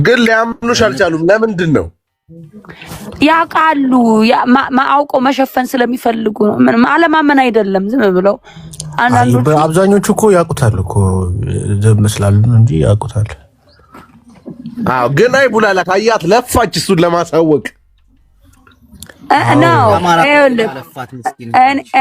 ግን ሊያምኑሽ አልቻሉም። ለምንድን ነው? ያውቃሉ። አውቀው መሸፈን ስለሚፈልጉ ነው። ምንም አለማመን አይደለም፣ ዝም ብለው አንዳንዶቹ አብዛኞቹ እኮ ያውቁታል እኮ ዝም ስላሉ እንጂ ያውቁታል። አዎ ግን አይ ቡላላ ታያት ለፋች እሱን ለማሳወቅ ነው።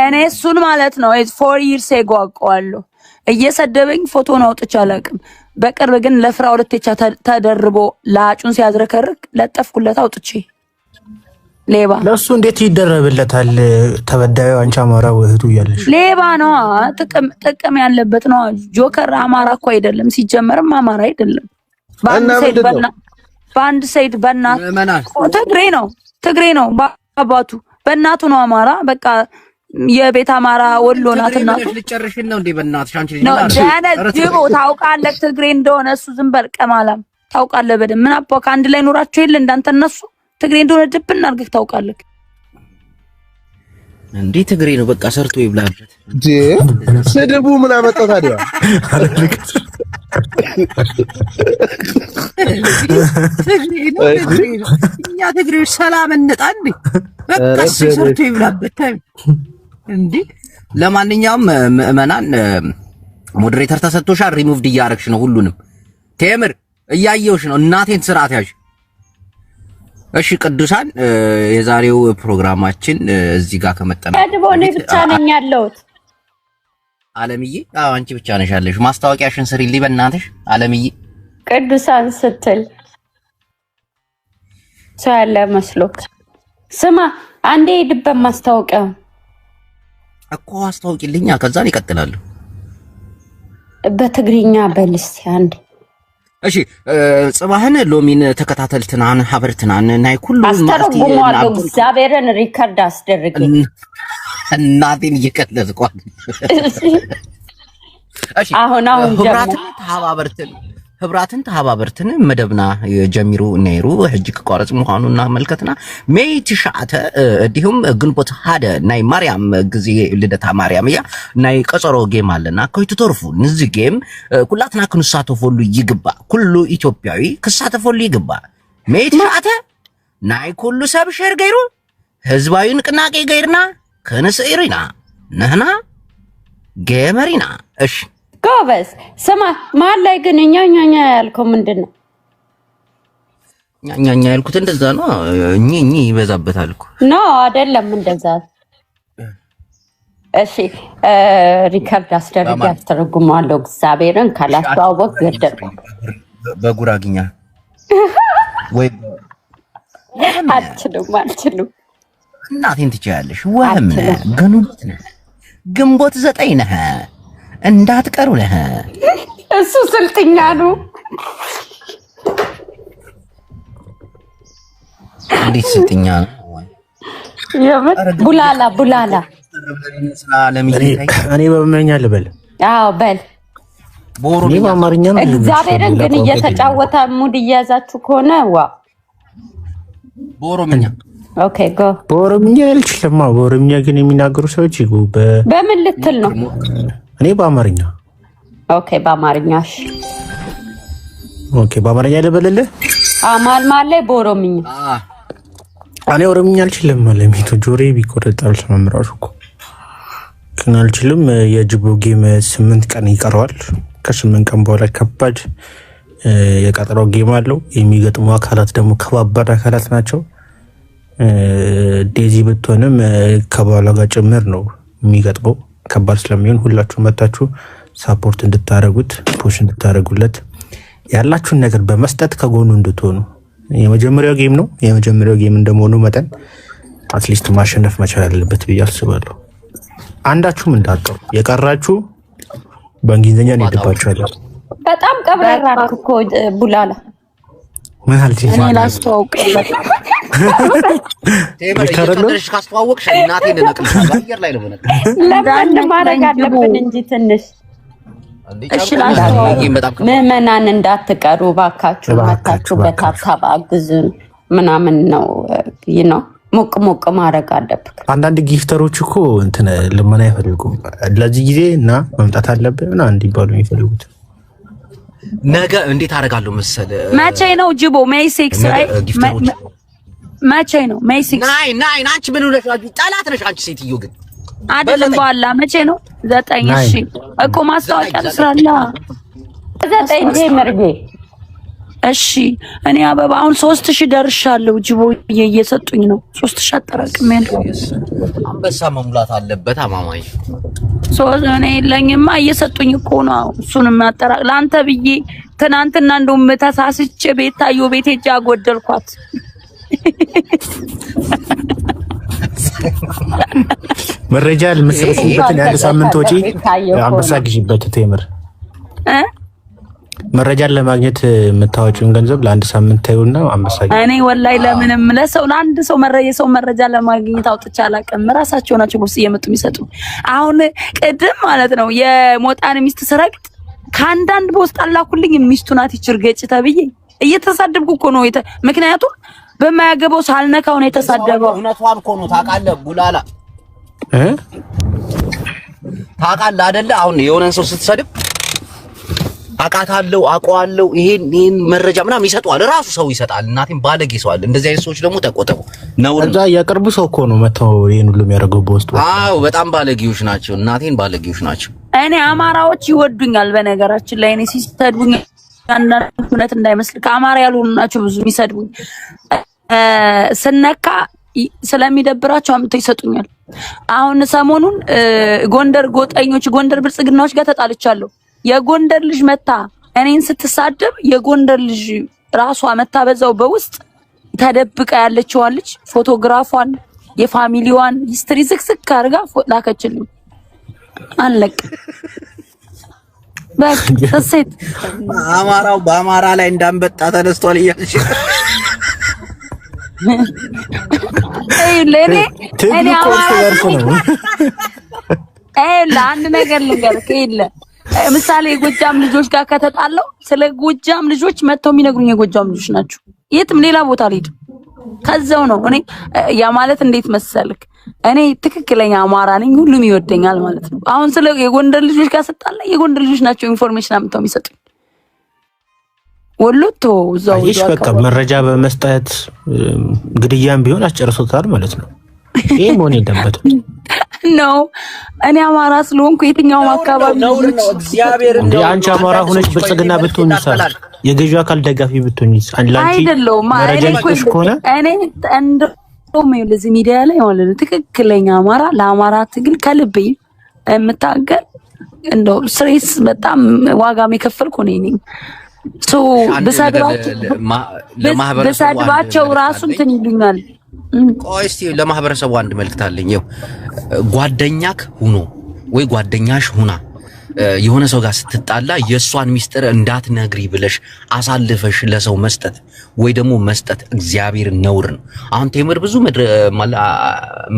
እኔ እሱን ማለት ነው 4 years አውቀዋለሁ። እየሰደበኝ ፎቶን አውጥቼ አላውቅም። በቅርብ ግን ለፍራ ሁለቴቻ ተደርቦ ላጩን ሲያዝረከርክ ለጠፍኩለት አውጥቼ። ሌባ ለሱ እንዴት ይደረብለታል? ተበዳዩ አንቺ አማራ እህቱ እያለሽ ሌባ ነው። ጥቅም ያለበት ነው። ጆከር አማራ እኮ አይደለም፣ ሲጀመርም አማራ አይደለም። በአንድ ሰይድ በእናት ትግሬ ነው በአባቱ፣ በእናቱ ነው አማራ። በቃ የቤት አማራ ወሎ ናትና ልጨርሽን ነው እንዴ? በእናትሽ አንቺ ጅቦ ታውቃለህ ትግሬ እንደሆነ እሱ ዝም በል ቀማላም ታውቃለህ በደምብ። ምን አባ ከአንድ ላይ ኖራቸው የለ እንዳንተ እነሱ ትግሬ እንደሆነ ድብና አድርገህ ታውቃለህ እንዴ? ትግሬ ነው በቃ ሰርቶ ይብላበት። ስድቡ ምን አመጣው ታዲያ? እኛ ትግሬዎች ሰላም እንጣ እንዴ? በቃ ሰርቶ ይብላበት እንዴ? ለማንኛውም ምዕመናን ሞዴሬተር ተሰጥቶሻል። ሪሙቭድ እያረግሽ ነው ሁሉንም። ቴምር እያየውሽ ነው። እናቴን ስርዓት ያዥ። እሺ ቅዱሳን፣ የዛሬው ፕሮግራማችን እዚህ ጋር ከመጣና እኔ ብቻ ነኝ ያለሁት። አለምዬ፣ አዎ አንቺ ብቻ ነሽ ያለሽ። ማስታወቂያሽን ስሪልኝ በእናትሽ አለምዬ። ቅዱሳን ስትል ሰው ያለ መስሎክ። ስማ አንዴ ሄድበት ማስታወቂያው እኮ አስታውቂልኛ፣ ከዛን ይቀጥላሉ። በትግርኛ በልስ አንዴ። እሺ ጽባህን ሎሚን ተከታተልትናን ሀበርትናን ናይ ኩሉ አስተረጉማለሁ። እግዚአብሔርን ሪከርድ አስደርግኝ። እናቴን እየቀለድኳት። እሺ አሁን ህብራትን ተሃባበርትን መደብና ጀሚሩ ነይሩ ሕጂ ክቋረጽ ምዃኑና መልከትና ሜይ ትሽዓተ እንዲሁም ግንቦት ሓደ ናይ ማርያም ግዜ ልደታ ማርያም እያ ናይ ቀፀሮ ጌም አለና ከይትተርፉ ንዚ ጌም ኩላትና ክንሳተፈሉ ይግባእ። ኩሉ ኢትዮጵያዊ ክሳተፈሉ ይግባእ። ሜይ ትሽዓተ ናይ ኩሉ ሰብ ሸር ገይሩ ህዝባዊ ንቅናቄ ገይርና ከንስኢሩ ኢና ንሕና ጌመሪና። እሺ ጎበዝ ስማ፣ መሀል ላይ ግን እኛኛኛ ያልከው ምንድን ነው? እኛኛ ያልኩት እንደዛ ነው። እኚ ይበዛበታል እኮ ኖ አይደለም እንደዛ። እሺ ሪከርድ አስደርግ ያስተረጉማለሁ። እግዚአብሔርን ካላስተዋወቅ ገደል በጉራግኛ ወይ አልችልም። እናቴን ትችያለሽ። ወህም ግንቦት 9 ነህ እንዳትቀሩ ነህ። እሱ ስልጥኛ ነው። እንዴት ስልጥኛ ነው? ቡላላ እኔ በመኛ ልበል። አዎ በል። በአማርኛ ነው። እግዚአብሔርን ግን እየተጫወተ ሙድ እያያዛችሁ ከሆነ ዋ በኦሮምኛ ኦኬ ጎ። በኦሮምኛ አልችልም። በኦሮምኛ ግን የሚናገሩ ሰዎች ይጉ። በምን ልትል ነው? እኔ በአማርኛ። ኦኬ በአማርኛ። እሺ ኦኬ በአማርኛ ልበልልህ። ማል ላይ በኦሮምኛ። እኔ ኦሮምኛ አልችልም። ለሚቱ ጆሬ ቢቆረጣል ሰምራሹ እኮ ግን አልችልም። የጅቦ ጌም 8 ቀን ይቀረዋል። ከ8 ቀን በኋላ ከባድ የቀጠሮ ጌም አለው። የሚገጥሙ አካላት ደግሞ ከባባድ አካላት ናቸው። ዴዚ ብትሆንም ከባሏ ጋር ጭምር ነው የሚገጥመው። ከባድ ስለሚሆን ሁላችሁ መጣችሁ ሳፖርት እንድታረጉት ፑሽ እንድታረጉለት ያላችሁን ነገር በመስጠት ከጎኑ እንድትሆኑ። የመጀመሪያው ጌም ነው። የመጀመሪያው ጌም እንደመሆኑ መጠን አትሊስት ማሸነፍ መቻል አለበት ብዬ አስባለሁ። አንዳችሁም እንዳትቀሩ። የቀራችሁ በእንግሊዝኛ እንሄድባችኋለን። በጣም ቀብራራ እኮ ቡላላ ምን አልጂ እኔ ላስተዋውቅ ተመረጥሽ ካስተዋወቅሽ እናቴን ነቅልሻለሁ። አየር ላይ ነው በነቀ ለማን ማረግ አለብን እንጂ ትንሽ እሺ ላስተዋውቅ። ምዕመናን እንዳትቀሩ ባካችሁ፣ መታችሁ በታብታብ አግዙን ምናምን ነው ነው ሞቅ ማረግ አለብክ። አንዳንድ ጊፍተሮች እኮ እንትን ልመና አይፈልጉም። ለዚህ ጊዜ እና መምጣት አለብን እና እንዲባሉ የሚፈልጉት ነገ እንዴት አደርጋለሁ መሰለ? መቼ ነው ጅቦ? ሜይ 6 ላይ መቼ ነው? ሜይ 6 ናይ አንቺ ምን ሆነሽ? ጠላት ነሽ አንቺ ሴትዮ ግን አይደለም። በኋላ መቼ ነው? 9 እሺ እኮ ማስታወቂያ ስራላ 9 ጀመርጌ። እሺ እኔ አበባ አሁን 3000 ደርሻለሁ። ጅቦ እየሰጡኝ ነው። 3000 አጠራቅሜ ነው። አንበሳ መሙላት አለበት አማማይ። እኔ የለኝማ እየሰጡኝ እኮ ነው። እሱንም አጠራቅ ለአንተ ብዬ ትናንትና እንደውም ተሳስቼ ቤታዮ ቤት ሄጄ አጎደልኳት። መረጃ ለምትሰሩበትን ያለ ሳምንት ወጪ አንበሳ ግዢበት ቴምር መረጃን ለማግኘት የምታወጪውን ገንዘብ ለአንድ ሳምንት ታዩና አንበሳ ግዢ። እኔ ወላሂ ለምንም ለአንድ ሰው መረጃ ለማግኘት አውጥቼ አላውቅም። ራሳቸው ናቸው ቦስ እየመጡ የሚሰጡ። አሁን ቅድም ማለት ነው የሞጣን ሚስት ስረግጥ ከአንዳንድ በውስጥ አላኩልኝ ሚስቱ ናት ይችርገጭ ተብዬ እየተሳደብኩ እኮ ነው። ምክንያቱም በማያገባው ሳልነካው ነው የተሳደበው። እውነቷን እኮ ነው። ታውቃለህ ቡላላ ታውቃለህ አይደለ? አሁን የሆነን ሰው ስትሰድብ አውቃታለሁ አውቀዋለሁ ይሄን መረጃ ምናምን ይሰጣል፣ ራሱ ሰው ይሰጣል። እናቴን ባለጌ ሰው አለ። እንደዚህ አይነት ሰዎች ደግሞ ተቆጠቡ ነው። እዛ ያቀርቡ ሰው እኮ ነው መተው ይሄን ሁሉ የሚያደርገው በውስጡ። አዎ በጣም ባለጌዎች ናቸው። እናቴን ባለጌዎች ናቸው። እኔ አማራዎች ይወዱኛል። በነገራችን ላይ እኔ ሲሰድቡኝ አንዳንድ እውነት እንዳይመስል ከአማራ ያልሆኑ ናቸው ብዙ የሚሰድቡኝ። ስነካ ስለሚደብራቸው አምጥተው ይሰጡኛል። አሁን ሰሞኑን ጎንደር ጎጠኞች ጎንደር ብልጽግናዎች ጋር ተጣልቻለሁ። የጎንደር ልጅ መታ እኔን ስትሳደብ የጎንደር ልጅ ራሷ መታ በዛው በውስጥ ተደብቃ ያለችዋን ልጅ ፎቶግራፏን የፋሚሊዋን ሂስትሪ ዝቅዝቅ አድርጋ ላከችልኝ። አለቅ በሰት አማራው በአማራ ላይ እንዳንበጣ ተነስቷል እያልሽ እኔ ለአንድ ነገር ልንገርህ የለ ምሳሌ የጎጃም ልጆች ጋር ከተጣለው ስለ ጎጃም ልጆች መጥተው የሚነግሩኝ የጎጃም ልጆች ናቸው። የትም ሌላ ቦታ አልሄድም። ከዛው ነው እኔ ያ ማለት እንዴት መሰልክ እኔ ትክክለኛ አማራ ነኝ፣ ሁሉም ይወደኛል ማለት ነው። አሁን ስለ የጎንደር ልጆች ጋር ስጣላ የጎንደር ልጆች ናቸው ኢንፎርሜሽን አምጥተው የሚሰጡኝ። ወሎቶ ዛው በቃ መረጃ በመስጠት ግድያም ቢሆን አስጨርሶታል ማለት ነው። ይሄ መሆን የለበትም ነው። እኔ አማራ ስለሆንኩ የትኛውም አካባቢ ነው እግዚአብሔር እንደ አንቺ አማራ ሆነሽ ብልጽግና ብትሆኚ ይሳል የገዢው አካል ደጋፊ ብትሆኚ አንላንቺ አይደለም መረጃ ከሆነ እኔ እንደውም ለዚህ ሚዲያ ላይ ማለት ነው ትክክለኛ አማራ ለአማራ ትግል ከልቤ የምታገል እንደው ስሬስ በጣም ዋጋም የከፈልኩ ነኝ። ሶ በሰድባቸው ራሱ እንትን ይሉኛል። ቆይ እስቲ ለማህበረሰቡ አንድ መልእክት አለኝ። ይኸው ጓደኛክ ሁኖ ወይ ጓደኛሽ ሁና የሆነ ሰው ጋር ስትጣላ የሷን ሚስጥር እንዳትነግሪ ብለሽ አሳልፈሽ ለሰው መስጠት ወይ ደግሞ መስጠት እግዚአብሔር ነውር ነው። አሁን ቴምር ብዙ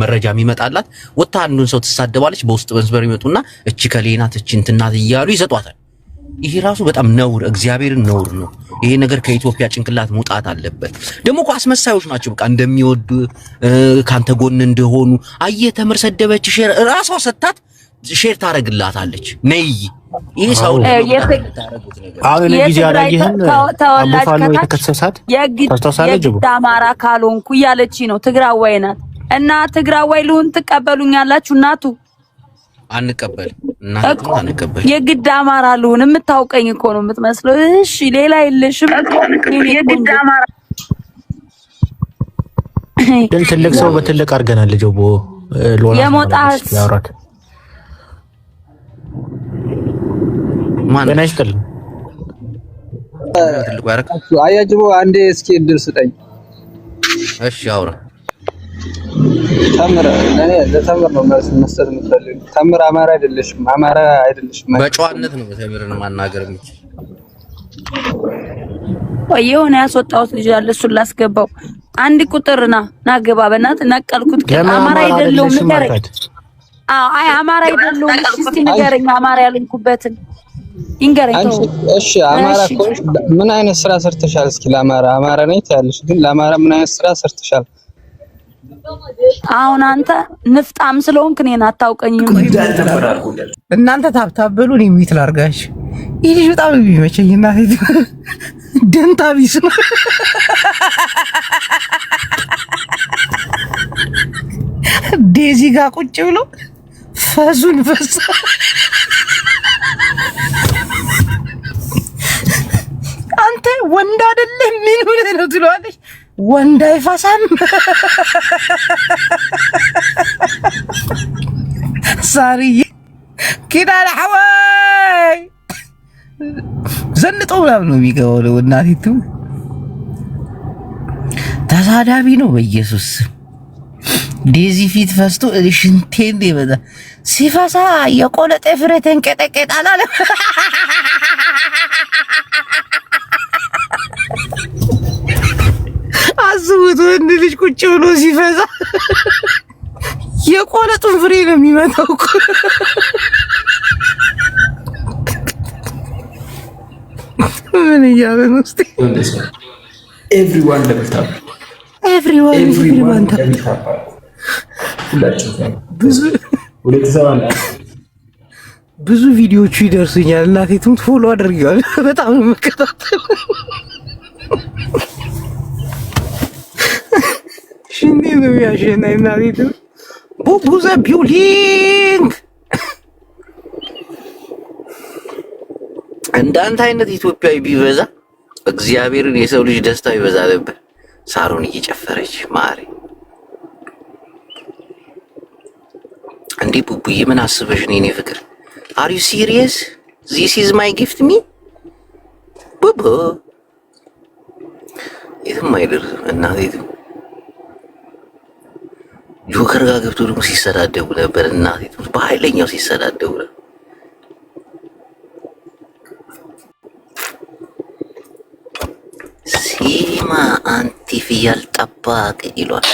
መረጃ የሚመጣላት ወጣ አንዱን ሰው ትሳደባለች፣ በውስጥ መስመር ይመጡና እቺ ከሌናት እቺ እንትናት እያሉ ይሰጧታል። ይሄ ራሱ በጣም ነውር እግዚአብሔር ነውር ነው። ይሄ ነገር ከኢትዮጵያ ጭንቅላት መውጣት አለበት። ደግሞ እኮ አስመሳዮች ናቸው። በቃ እንደሚወዱ ካንተ ጎን እንደሆኑ አየህ። ተምር ሰደበች ሼር ራሷ ሰጣት ሼር ታረግላታለች። ነይ ይሄ ሰው አሁን ለጊዜ ያላየህን አቡፋሎ የተከሰሳት የግድ አማራ ካልሆንኩ እያለች ነው። ትግራዋይ ናት እና ትግራዋይ ልሁን ትቀበሉኛላችሁ? እናቱ አንቀበል እናቱ አንቀበል። የግድ አማራ ልሁን የምታውቀኝ እኮ ነው የምትመስለው። እሺ ሌላ የለሽም። የግድ አማራ ግን ትልቅ ሰው በትልቅ አድርገናል። ጆቦ ሎላ የሞጣት ያወራክ ማን ነሽከል ትልቁ ያረክ አያጅቦ አንዴ እስኪ እድል ስጠኝ። እሺ አውራ። ተምር እኔ ለተምር ነው መስጠት የምፈልግ። ተምር አማራ አይደለሽም፣ አማራ አይደለሽም። በጨዋነት ነው ተምርን ማናገር የሚችል የሆነ ያስወጣሁት ልጅ አለ። እሱን ላስገባው። አንድ ቁጥርና ናገባ በእናት ነቀልኩት። አማራ አይደለሁም ንገረኝ። አይ አማራ አይደለሁም። እስቲ ንገረኝ አማራ ያልኩበትን ይንገረኝ። እሺ አማራ ኮንሽ ምን አይነት ስራ ሰርተሻል? እስኪ ለአማራ አማራ ነኝ ትያለሽ፣ ግን ለአማራ ምን አይነት ስራ ሰርተሻል? አሁን አንተ ንፍጣም ስለሆንክ እኔን አታውቀኝም። እናንተ ታብታብ በሉ እኔ ሚት ላርጋሽ። ይሄ ልጅ በጣም ነው የሚመቸኝ እናቴ ደንታ ቢስ ነው። ዴዚ ጋር ቁጭ ብሎ ፈሱን ፈሳ አንተ ወንድ አይደለም ምን ሆነ ነው ትለዋለች። ወንድ አይፈሳም ሳሪዬ ኪዳነ ሐዋይ ዘንጦ ምናምን ነው የሚገባው ነው። እናቲቱ ተሳዳቢ ነው በኢየሱስ ዴዚ ፊት ፈስቶ ሽንቴን ይበዛ ሲፈሳ የቆለጠ ፍሬ ተንቀጠቀጣል አለ። አስቡት ወንድ ልጅ ቁጭ ብሎ ሲፈሳ የቆለጡን ፍሬ ነው የሚመታው እኮ። ምን እያለ ነው እስቲ? ኤቭሪዋን ለብታብ ኤቭሪዋን ታብ ብዙ ቪዲዮቹ ይደርሱኛል። እናቴ ትሙት ፎሎ አድርገዋል። በጣም ነው መከታተል። ሽንቴ ነው ያሸናኝ። እናቴ ትሙት ቡቡዘ ቢውሊንግ እንዳንተ አይነት ኢትዮጵያዊ ቢበዛ እግዚአብሔርን የሰው ልጅ ደስታ ይበዛ ነበር። ሳሩን እየጨፈረች ማሪ እንዴ ቡቡዬ ምን አስበሽ ነው የኔ ፍቅር? አር ዩ ሲሪየስ? ዚስ ኢዝ ማይ ጊፍት ሚ ቡቡ የትም አይደርስም። እናቴ ጆከር ጋር ገብቶ ደግሞ ሲሰዳደቡ ነበር። እናቴ በኃይለኛው ሲሰዳደቡ ነበር። ሲማ አንቲ ፍያል ጠባቂ ይሏል።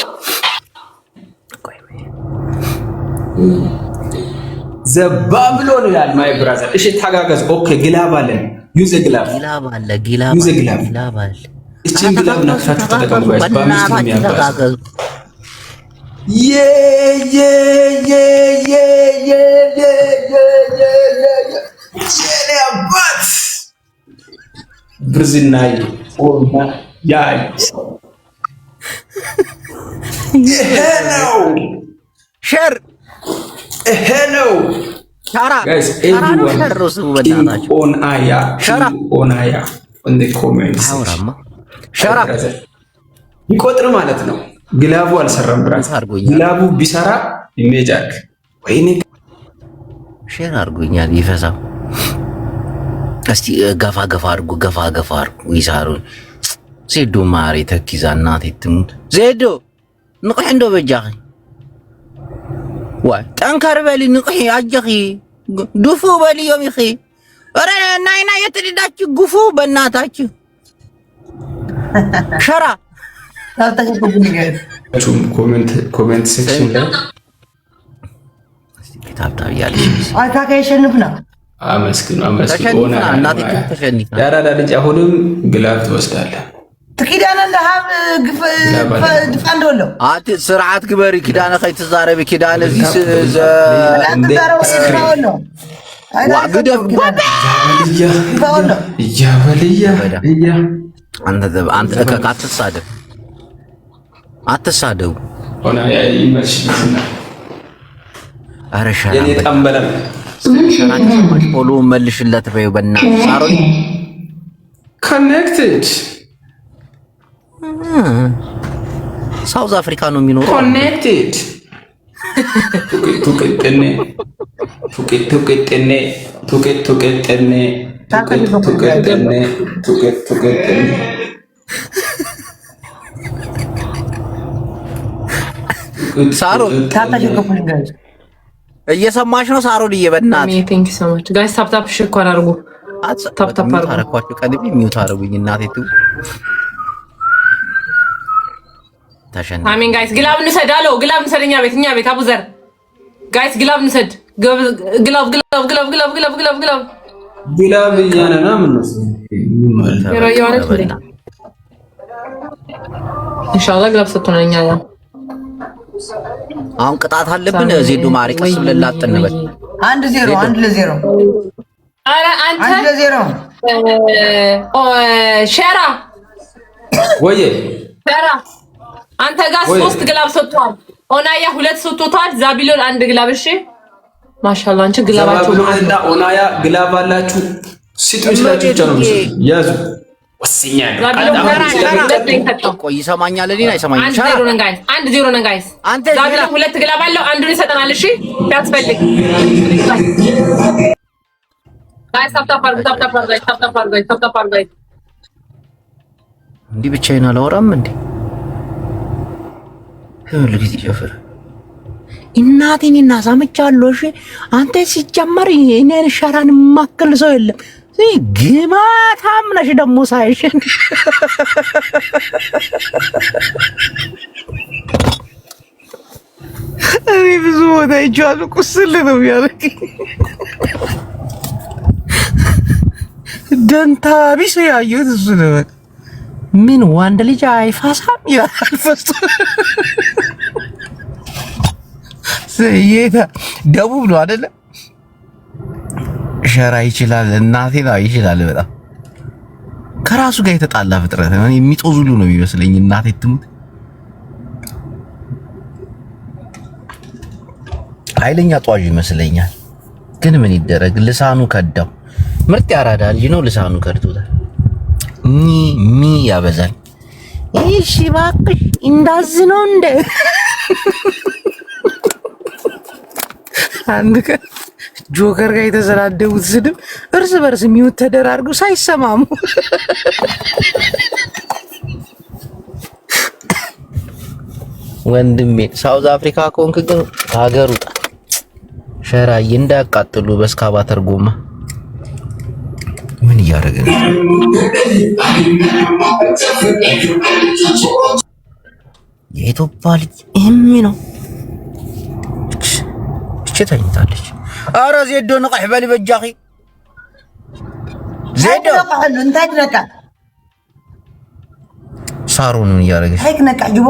ዘባብሎ ነው ያል ማይ ብራዘር። እሺ ታጋገዝ። ኦኬ ግላብ አለ ዩዝ ግላብ አለ ዩዝ ግላብ አለ። እቺን ግላብ ናፋችሁ ተጠቀሙ ጋይስ። በአምስት ነው የሚያባዝ የ አባት ብርዝናይ ኦና ያይ ሄሎ ሸር ሄሎ ሻራ ጋይስ ኤቭሪዋን ኦን አያ ኦን አያ ኦን ዘ ኮሜንትስ አውራማ ሻራ ይቆጥር ማለት ነው። ግላቡ አልሰራም ብራስ ግላቡ ቢሰራ ኢሜጃክ ወይኔ ሼር አድርጎኛል። ይፈሳው እስቲ ገፋ አድርጉ ይሳሩን ዜዶ ማሪ ተኪዛ እናቴ ትሙት ዜዶ ንቁሕ እንዶ በጃኺ ዋይ ጠንከር በሊ ንቁሕ አጀኺ ዱፉ በልዮም ይኺ ኧረ ናይና የትልዳችሁ ጉፉ በእናታችሁ ሸራ ኮሜንት ሴክሽን ላይ ታብታብ ያለሽ አታካ ይሸንፍና አመስግኑ ሆነ እናቴ ተሸንፍና ያራዳ ልጅ አሁንም ግላብ ትወስዳለህ። ትኪዳነ ለሃብ ድፋንዶ ነው አት ስርዓት ግበሪ ኪዳነ ከይትዛረብ ኪዳነ እዚህ ዋግደፍ እያ አንተ አትሳደቡ ሆነ ይመርሽና አረሻ የኔ ጠንበለም ፎሎ መልሽለት በዩ በእናትህ ሳሮን ኮኔክትድ ሳውዝ አፍሪካ ነው የሚኖረው። ኮኔክትድ ሳሮን እየሰማሽ ነው? ሳሮን እየበናት ቴንክ ዩ ሶ ማች ጋይስ ታፕ ታፕ ሽኳር አድርጉ። ታፕ ታፕ አድርጉ። ታረኳችሁ ቀልቢ ሚውት አድርጉኝ እናቴቱ ታሸና አሜን ጋይስ ግላብ እንሰድ አሎ ግላብ እንሰድ እኛ ቤት አቡዘር ጋይስ ግላብ እንሰድ ግላብ ግላብ እያነና ምን ነው ኢንሻአላህ ግላብ ሰጥቶናል። እኛ አሁን ቅጣት አለብን። ዜዶ ማሪ ቀስ ብለን ላጥንበት 1-0 1-0 ኧረ አንተ 1-0 ሸራ ወይ ሸራ አንተ ጋር 3 ግላብ ሰጥቷል። ኦናያ 2 ሰጥቷል። ዛቢሎን 1 ግላብ። እሺ ማሻአላ አንቺ ግላባችሁ እና ኦናያ ግላብ አላችሁ። ሲጡን ስላችሁ ብቻ ነው ያዙ። ወስኛለሁ። ቆይ ይሰማኛል። እኔን አይሰማኝም። 1-0 ነን ጋይስ፣ 1-0 ነን ጋይስ። ዛቢሎን 2 ግላብ አለው፣ አንዱን ይሰጠናል። እሺ ያስፈልግ ጋይስ ታፕ እንዲህ ብቻዬን አላወራም እንዴ? ሁሉ ጊዜ ጀፈር እናቴን እናሳምቻለሁ። እሺ አንተ ሲጀመር እኔን ሸራን ማከል ሰው የለም። ግማታም ነሽ ደግሞ ሳይሽ እኔ ብዙ ቦታ ይቻላል ቁስል ነው ያለኝ ደንታ ቢስ ያዩት እሱ ነው። ምን ወንድ ልጅ አይፋሳም ይላል ፈስቶ ሰይታ ደቡብ ነው አይደለ? ሸራ ይችላል። እናቴ ነው ይችላል። በጣም ከራሱ ጋር የተጣላ ፍጥረት ነው። የሚጦዙሉ ነው የሚመስለኝ። እናቴ ትሙት ኃይለኛ ጧዥ ይመስለኛል። ግን ምን ይደረግ ልሳኑ ከዳው። ምርጥ ያራዳ ልጅ ነው። ልሳኑ ከድቶታል። ሚ ያበዛል። እሺ እባክሽ እንዳዝ ነው እንደ አንድ ቀን ጆከር ጋር የተሰዳደቡት ስድብ እርስ በርስ የሚውት ተደራርገው ሳይሰማሙ ወንድሜ ሳውዝ አፍሪካ ኮንክ ግን ሀገሩ ሸራዬ እንዳያቃጥሉ በስካባተር ጎማ ምን እያደረገ ነው? የኢትዮጵያ ልጅ ነው። እቺ ተኝታለች። ኧረ ዜዶ ንቅሕ በል በጃኺ ዜዶ እንታይ ትነቃ ሳሮን ምን እያደረገች ሀይክ ነቃ ጅቦ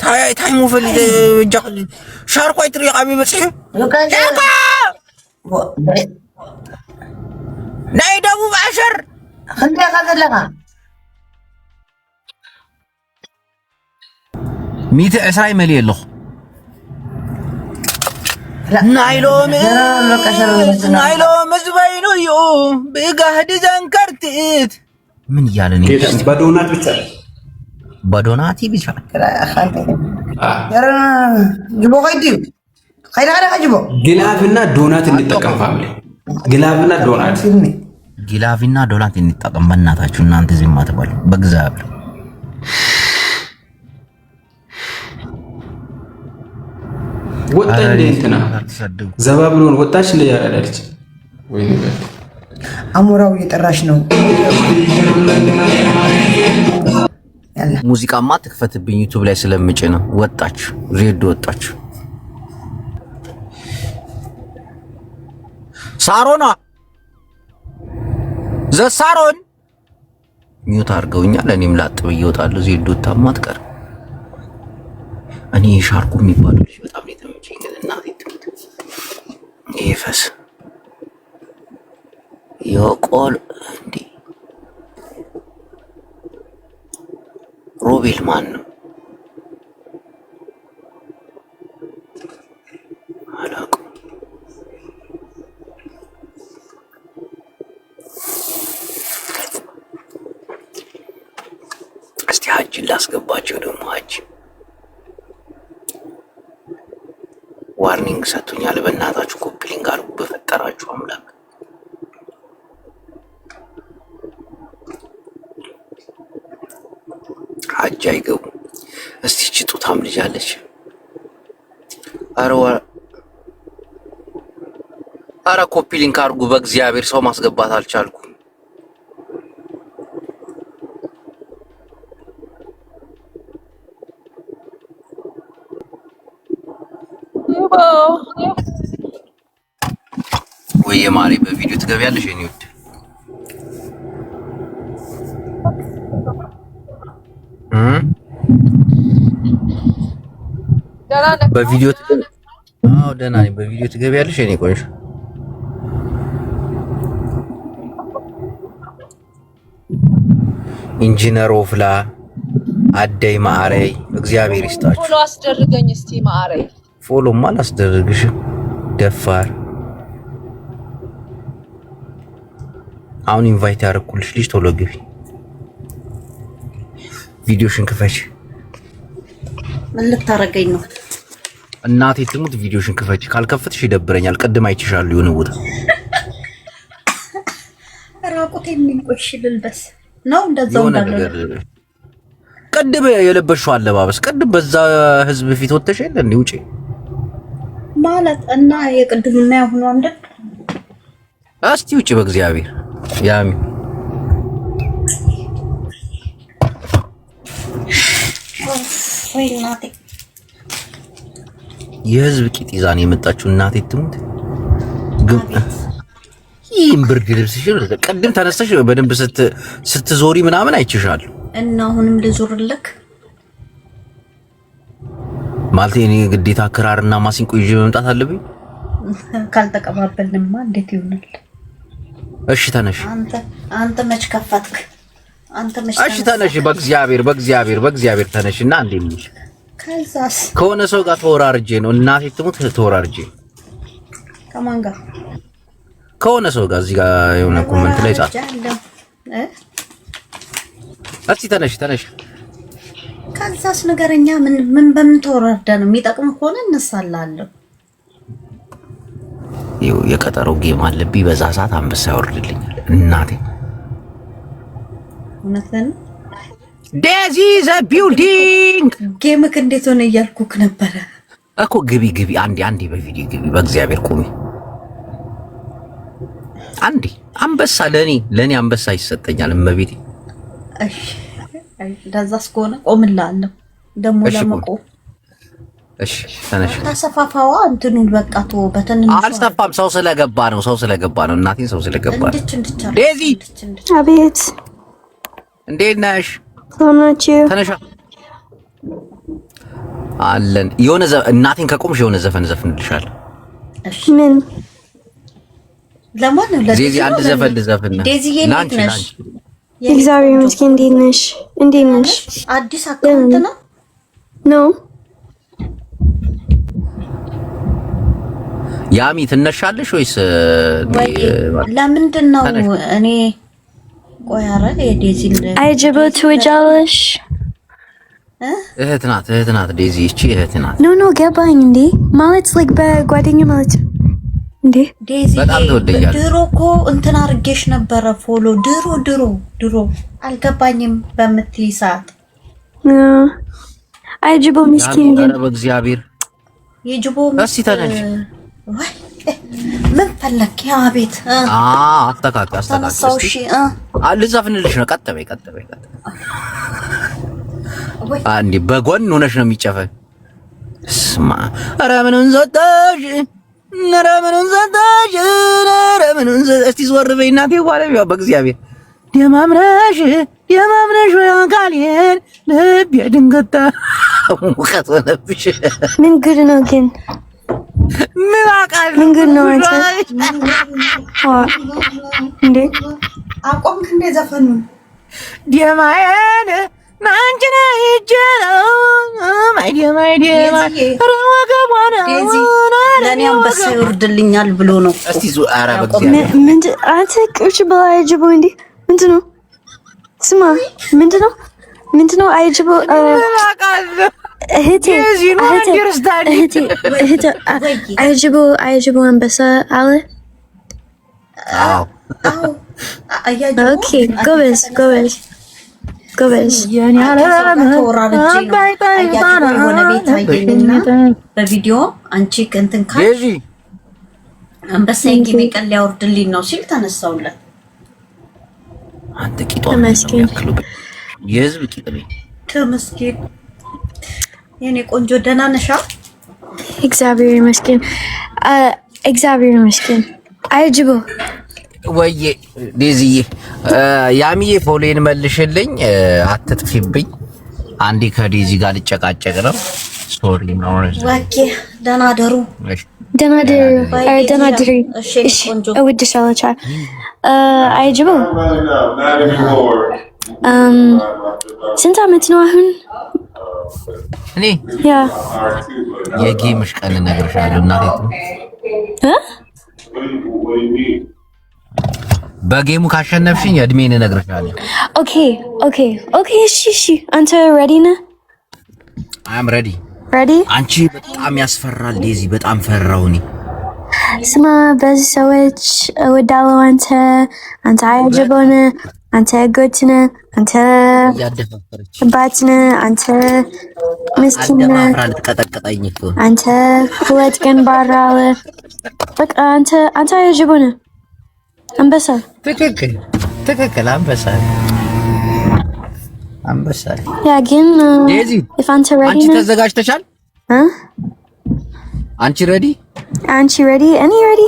ታይ ሙፈል በጃኺ ሻርኳይ ትሪ ቃቢ በጽሕ ናይ ደቡብ ዓሸር ክንደይ ካ ዘለካ 120 መልየ ኣለኹ ናይሎም ዝበይኑ እዩ ብጋህዲ ዘንከርትት ምን እያለ ነው? በዶናት ብቻ በዶናት ብቻ ጅቦ ከይድ ከይዳ ጅቦ ግላብና ዶናት እንጠቀም ፋሚሊ ግላብና ዶናት እንጠቀም። በእናታችሁ እናንተ ዝም አትበሉ በእግዚአብሔር። ወጣ እንደ እንትና ዘባ ብሎን ወጣች እንደ ያራዳለች ወይ ነገር አሞራው እየጠራሽ ነው። ሙዚቃማ ትክፈትብኝ ዩቲዩብ ላይ ስለምጭ ነው። ወጣች ዜዶ ወጣች። ሳሮና ዘሳሮን ሚውት አድርገውኛል። እኔም ላጥ ብዬ እወጣለሁ። ዜዶ ታማት ቀር እኔ ሻርኩ የሚባለው ልጅ በጣም ነው የተመቸኝ። ግን እናቴ ትሙት ይፈስ የቆል እንዴ ሮቤል ማን ነው አላውቅም። እስቲ ሀጅን ላስገባቸው ደግሞ ሀጅ ዋርኒንግ ሰጥቶኛል። በእናታችሁ ኮፒሊንግ አድርጉ በፈጠራችሁ አምላክ። ሀጅ አይገቡ። እስቲ ጭጡታም ልጅ አለች። አረ ኮፒሊንግ አድርጉ በእግዚአብሔር። ሰው ማስገባት አልቻልኩም። ወይ ማሪ በቪዲዮ ትገቢያለሽ? የኔ ውድ በቪዲዮ አዎ ደህና ነኝ። በቪዲዮ ትገቢያለሽ እኔ ቆንጆ ኢንጂነር ኦፍላ አደይ ማዕረይ እግዚአብሔር ይስጣችሁ። ፎሎ አስደርገኝ እስቲ ማዕረይ። ፎሎማ አላስደርግሽም ደፋር። አሁን ኢንቫይት ያደረኩልሽ ልጅ ቶሎ ግቢ። ቪዲዮሽን ክፈች። ምን ልታረገኝ ነው? እናቴ ትሙት ቪዲዮሽን ክፈች። ካልከፈትሽ ይደብረኛል። ቅድም አይችሻለሁ የሆነ ቦታ ራቁት የሚቆሽ ልልበስ ነው እንደዛው እንዳለ ቅድም የለበሽው አለባበስ ቅድም በዛ ህዝብ ፊት ወጥተሽ የለ እንዴ? ውጪ ማለት እና የቅድምና ያሁኑ አንድ እስቲ ውጪ በእግዚአብሔር ያሚ ወይ እናቴ የህዝብ ቂጥ ይዛን የመጣችው እናቴ ትሙት ግን ይህም ብርድ ልብስሽ ቅድም ተነስተሽ በደንብ ስትዞሪ ምናምን አይችሻለሁ እና አሁንም ልዞርልክ ማለት እኔ ግዴታ ክራርና ማሲንቆ ይዤ መምጣት አለብኝ? ካልተቀባበልንማ እንዴት ይሆናል? እሺ ተነሽ። አንተ መች ከፈትክ? አንተ መች እሺ ተነሽ። በእግዚአብሔር ተነሽና እንዴ ምን ከዛስ ከሆነ ሰው ጋር ተወራርጄ ነው እናቴ ትሙት ተወራርጄ ከማን ጋር? ከሆነ ሰው ጋር እዚህ ጋር የሆነ ኮሜንት ላይ ጻፍ። እስቲ ተነሽ። ከዛስ ነገረኛ ምን በምን ተወራርዳ ነው? የሚጠቅም ከሆነ እነሳላለሁ። ይኸው የቀጠሮ ጌም አለብኝ። በዛ ሰዓት አንበሳ ያወርድልኛል እናቴ። እውነትን ዴዚ ዘ ቢልዲንግ ጌምክ እንዴት ሆነ እያልኩክ ነበረ እኮ። ግቢ አንዴ በቪዲዮ ግቢ። በእግዚአብሔር ቁሚ አንዴ። አንበሳ ለኔ አንበሳ ይሰጠኛል እመቤቴ። እሺ እንደዛስ ከሆነ ቆምላለሁ ደሞ ለመቆም። እሺ ተነሽ። ታሰፋፋዋ እንትኑን በቃ ቶ በተንንሽ አልሰፋም። ሰው ስለገባ ነው እናቴን ሰው ስለገባ ነው። ዴዚ አቤት እንዴት ነሽ? ሰላማችሁ? ተነሻ አለን። የሆነ እናቴን ከቆምሽ የሆነ ዘፈን ዘፍንልሻለሁ። እሺ ምን ለማን ነው? ዴዚ አንድ ዘፈን ልዘፍን። ዴዚ የት ነሽ? እግዚአብሔር ይመስገን። እንዴት ነሽ? አዲስ አካውንት ነው ነው ያሚ ትነሻለሽ ወይስ ለምንድን ነው? እኔ ቆይ ኧረ የዴዚ አይጀበ ትወጃለሽ? እህት ናት ዴዚ። እቺ እህት ናት። ኖ ገባኝ። እንዴ ማለት like በጓደኛ ማለት እንዴ? ዴዚ በጣም ተወደኛለሽ። ድሮ እኮ እንትን አድርጌሽ ነበረ ፎሎ ድሮ አልገባኝም በምትይ ሰዓት። አይጀበ ምስኪን ግን በእግዚአብሔር የጅቦ እስቲ ተነሽ። ወይ ምን ፈለክ? ያ ቤት አስተካክል። እሺ ልዘፍንልሽ ነው። ቀጥ በይ። አንዴ በጎን ሆነሽ ነው የሚጨፈን። ስማ ኧረ ምኑን ዘጣሽ እስቲ ዞር በይ እናቴ። በኋላ በእግዚአብሔር ደማምነሽ ወይ አካሌን ልቤ ድንገት ሙቀት ሆነብሽ። ምን ጉድ ነው ግን? ምን አቃል ምን ጉድ ነው አንተ? እንዴ አቆምክ እንደ ዘፈኑ ደማዬን ማንችና ይጀለው ማይደማይ ለኔ አንበሳ ይወርድልኛል ብሎ ነው። እስቲ ኧረ በእግዚአብሔር ምን አንተ ቁጭ ብላ አይጀቦ እንዴ? ምንድን ነው? ስማ ምንድን ነው አይጀቦ? እህቴ አይጀቦ አንበሳ አለ። ኦኬ ጎበዝ በቪዲዮ አንቺ እንትን ካልሽ አንበሳ ጌም ቀን ሊያወርድልኝ ነው ሲል ተነሳውለት። አንተ ቂጧን ያክሉ የህዝብ ቂጥ ነው። ተመስገን የኔ ቆንጆ ደህና ነሽ? እግዚአብሔር ይመስገን። አይጅቦ ወይዬ ዴዚዬ ያሚዬ ፎሎዬን መልሽልኝ፣ አትጥፊብኝ። አንዴ ከዴዚ ጋር ልጨቃጨቅ ነው። ሶሪ ነው ኦኬ ደህና ደሩ ደህና ደሩ እሺ እወድሻለሁ ቻው አይጅቦ ስንት ዓመት ነው አሁን እኔ ያ የጌምሽ ቀን እነግርሻለሁ እናቴ በጌሙ ካሸነፍሽኝ እድሜን እነግርሻለሁ ኦኬ እሺ አንተ ሬዲ ነህ አም ሬዲ አንቺ በጣም ያስፈራል ዴዚ በጣም ፈራውኝ ስማ በዚህ ሰዎች ወዳለው አንተ አያጀበነ አንተ ጎትነ አንተ ባትነ አንተ ምስኪን ልትቀጠቅጠኝ እኮ አንተ ሁለት ግንባር አለ በቃ አንተ አያጀበነ አንበሳ ትክክል አንበሳ ያ ግን ዴዚ if አንተ ready አንቺ ተዘጋጅተሻል አንቺ ready እኔ ready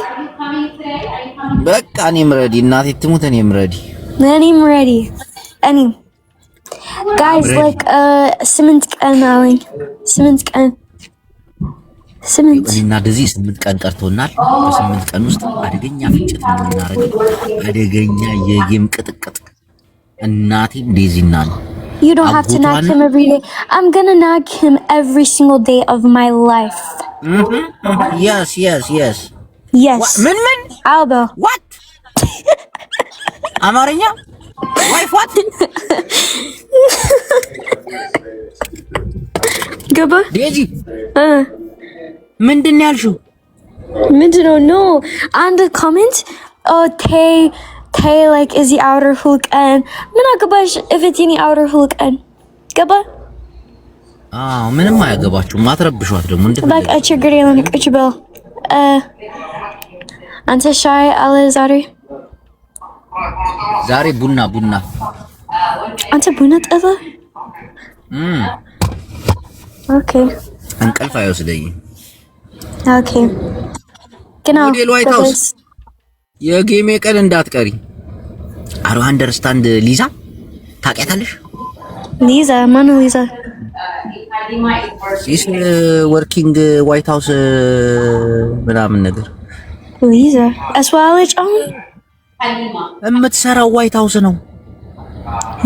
በቃ እኔም ready እናቴ ትሙት እኔም ready guys like 8 ቀን አለኝ 8 ቀን እና ዴዚ 8 ቀን ቀርቶናል በ8 ቀን ውስጥ አደገኛ ፍጭት ነው የምናደርገው አደገኛ የጌም ቅጥቅጥ እናቴ ዴዚና ነው You don't have to knock him every day. I'm gonna knock him every single day of my life. Yes. Yes. Min? Albo. What? Amarinya? Wife what? Gaba? Deji. ምንድን ያልሽው? ምንድነው? No. On the comment, Tay like is the outer hulkan. Mina gabash if it's any outer hulkan. Gaba? ምንም አያገባችሁ ማትረብሿት ደግሞ እንዴ like a ችግር የለም ቁጭ በል አንተ ሻይ አለ ዛሬ ቡና አንተ ቡና ጠጣ ኦኬ እንቅልፍ አይወስደኝ ኦኬ genau ዋይት ሃውስ የጌሜ ቀን እንዳትቀሪ አሮ አንደርስታንድ ሊዛ ታውቂያታለሽ ሊዛ ማን ሊዛ ኢስ ወርኪንግ ዋይት ሃውስ ምናምን ነገር ሊዛ አስዋለች አሁን የምትሰራው ዋይት ሃውስ ነው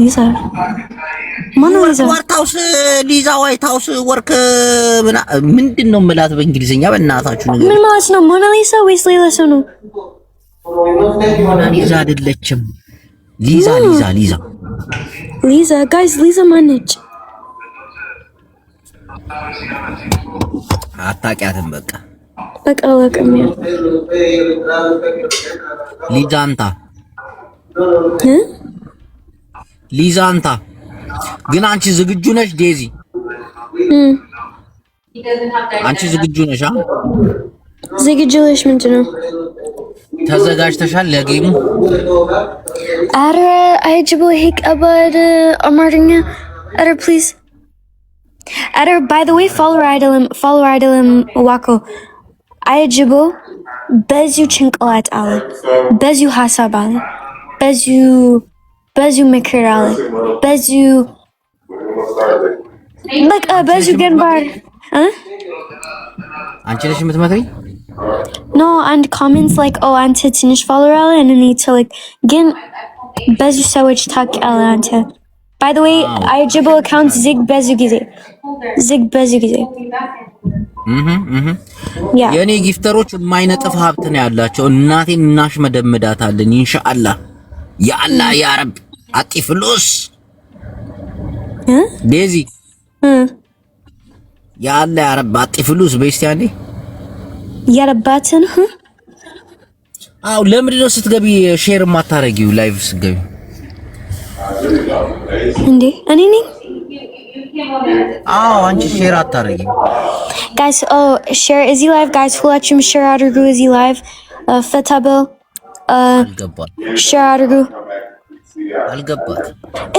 ሊዛ ማን ሊዛ ሊዛ ዋይት ሃውስ ወርክ ምንድነው የምላት በእንግሊዝኛ በእናታችሁ ነገር ምን ማለት ነው ሞናሊሳ ወይስ ሌላ ሰው ነው ሞናሊዛ አይደለችም ሊዛ ጋይስ ሊዛ ማነች አታውቂያትም በቃ አላውቅም ሊዛንታ ግን አንቺ ዝግጁ ነሽ ዴዚ አንቺ ዝግጁ ነሽ ዝግጁ ነሽ ምንድነው ተዘጋጅተሻል ለጌሙ አረ አይጅቦ ይሄ ቀበድ አማርኛ አረ ፕሊዝ አረ by the way follow አይደለም ዋኮ አይጅቦ በዚሁ ጭንቅላት አለ በዚሁ ሐሳብ አለ በዚሁ ምክር አለ በዚሁ በቃ በዚሁ ግንባር አንቺ ነሽ የምትመክሪኝ No, and comments like, oh, አንተ ትንሽ follower አለ and need to like ግን በዚሁ ሰዎች ታውቂያለህ አንተ by the way አይጅቦ account ዝግ በዚሁ ጊዜ የኔ ጊፍተሮች የማይነጥፍ ሀብት ነው ያላቸው እናቴን እናሽ መደምዳታለን ኢንሻአላህ ያአላህ ያ ረብ አጢ ፍሉስ ዴዚ ያአላህ ያ ረብ አጢ ፍሉስ በስቲያኔ ያረባትን አው ለምንድን ነው ስትገቢ ሼር ማታረጊው ላይቭ ስትገቢ እንዴ እኔ ነኝ አው አንቺ ሼር አታረጊ guys share is he live guys ሁላችሁም share አድርጉ is he live ፈታበል share አድርጉ አልገባት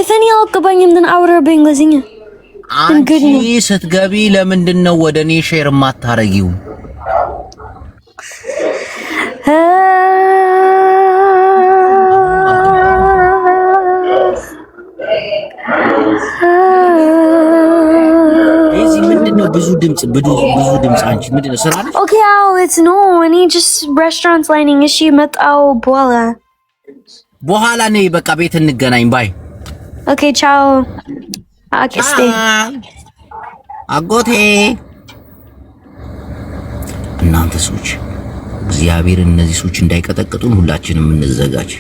if any አልገባኝም then አውራ በእንግሊዝኛ አንቺ ስትገቢ ለምንድን ነው ወደኔ ሼር ማታረጊው ብዙ ድምጽ አንቺ ምንድነው ስራ ነሽ? Okay, it's no. I need just restaurants lining. Is she metao bola? በኋላ ነይ በቃ ቤት እንገናኝ ባይ። Okay, ciao. Okay, stay. አጎቴ እናንተ ሰዎች እግዚአብሔር እነዚህ ሰዎች እንዳይቀጠቅጡን ሁላችንም እንዘጋጅ።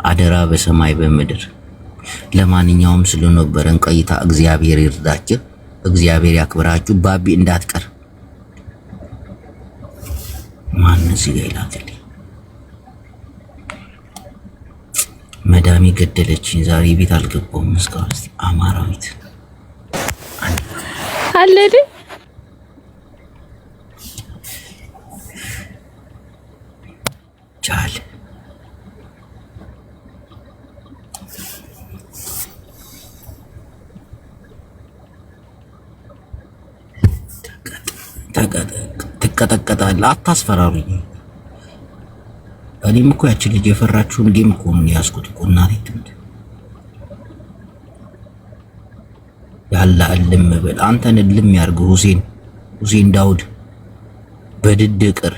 አደራ በሰማይ በምድር። ለማንኛውም ስለነበረን ቆይታ እግዚአብሔር ይርዳችሁ፣ እግዚአብሔር ያክብራችሁ። ባቢ እንዳትቀር ማን እዚህ ጋር ይላል። መዳሚ ገደለችኝ። ዛሬ ቤት አልገባሁም እስካሁን። እስቲ አማራዊት አለደ ቻል ትቀጠቀጣለህ። አታስፈራሩኝ። እኔም እኮ ያቺ ልጅ የፈራችውን ጌም እኮ ነው ያስኩት እኮ እናቴ ትምት ያላ እልም በል አንተን እልም ያርግ። ሁሴን ዳውድ በድድ ቅር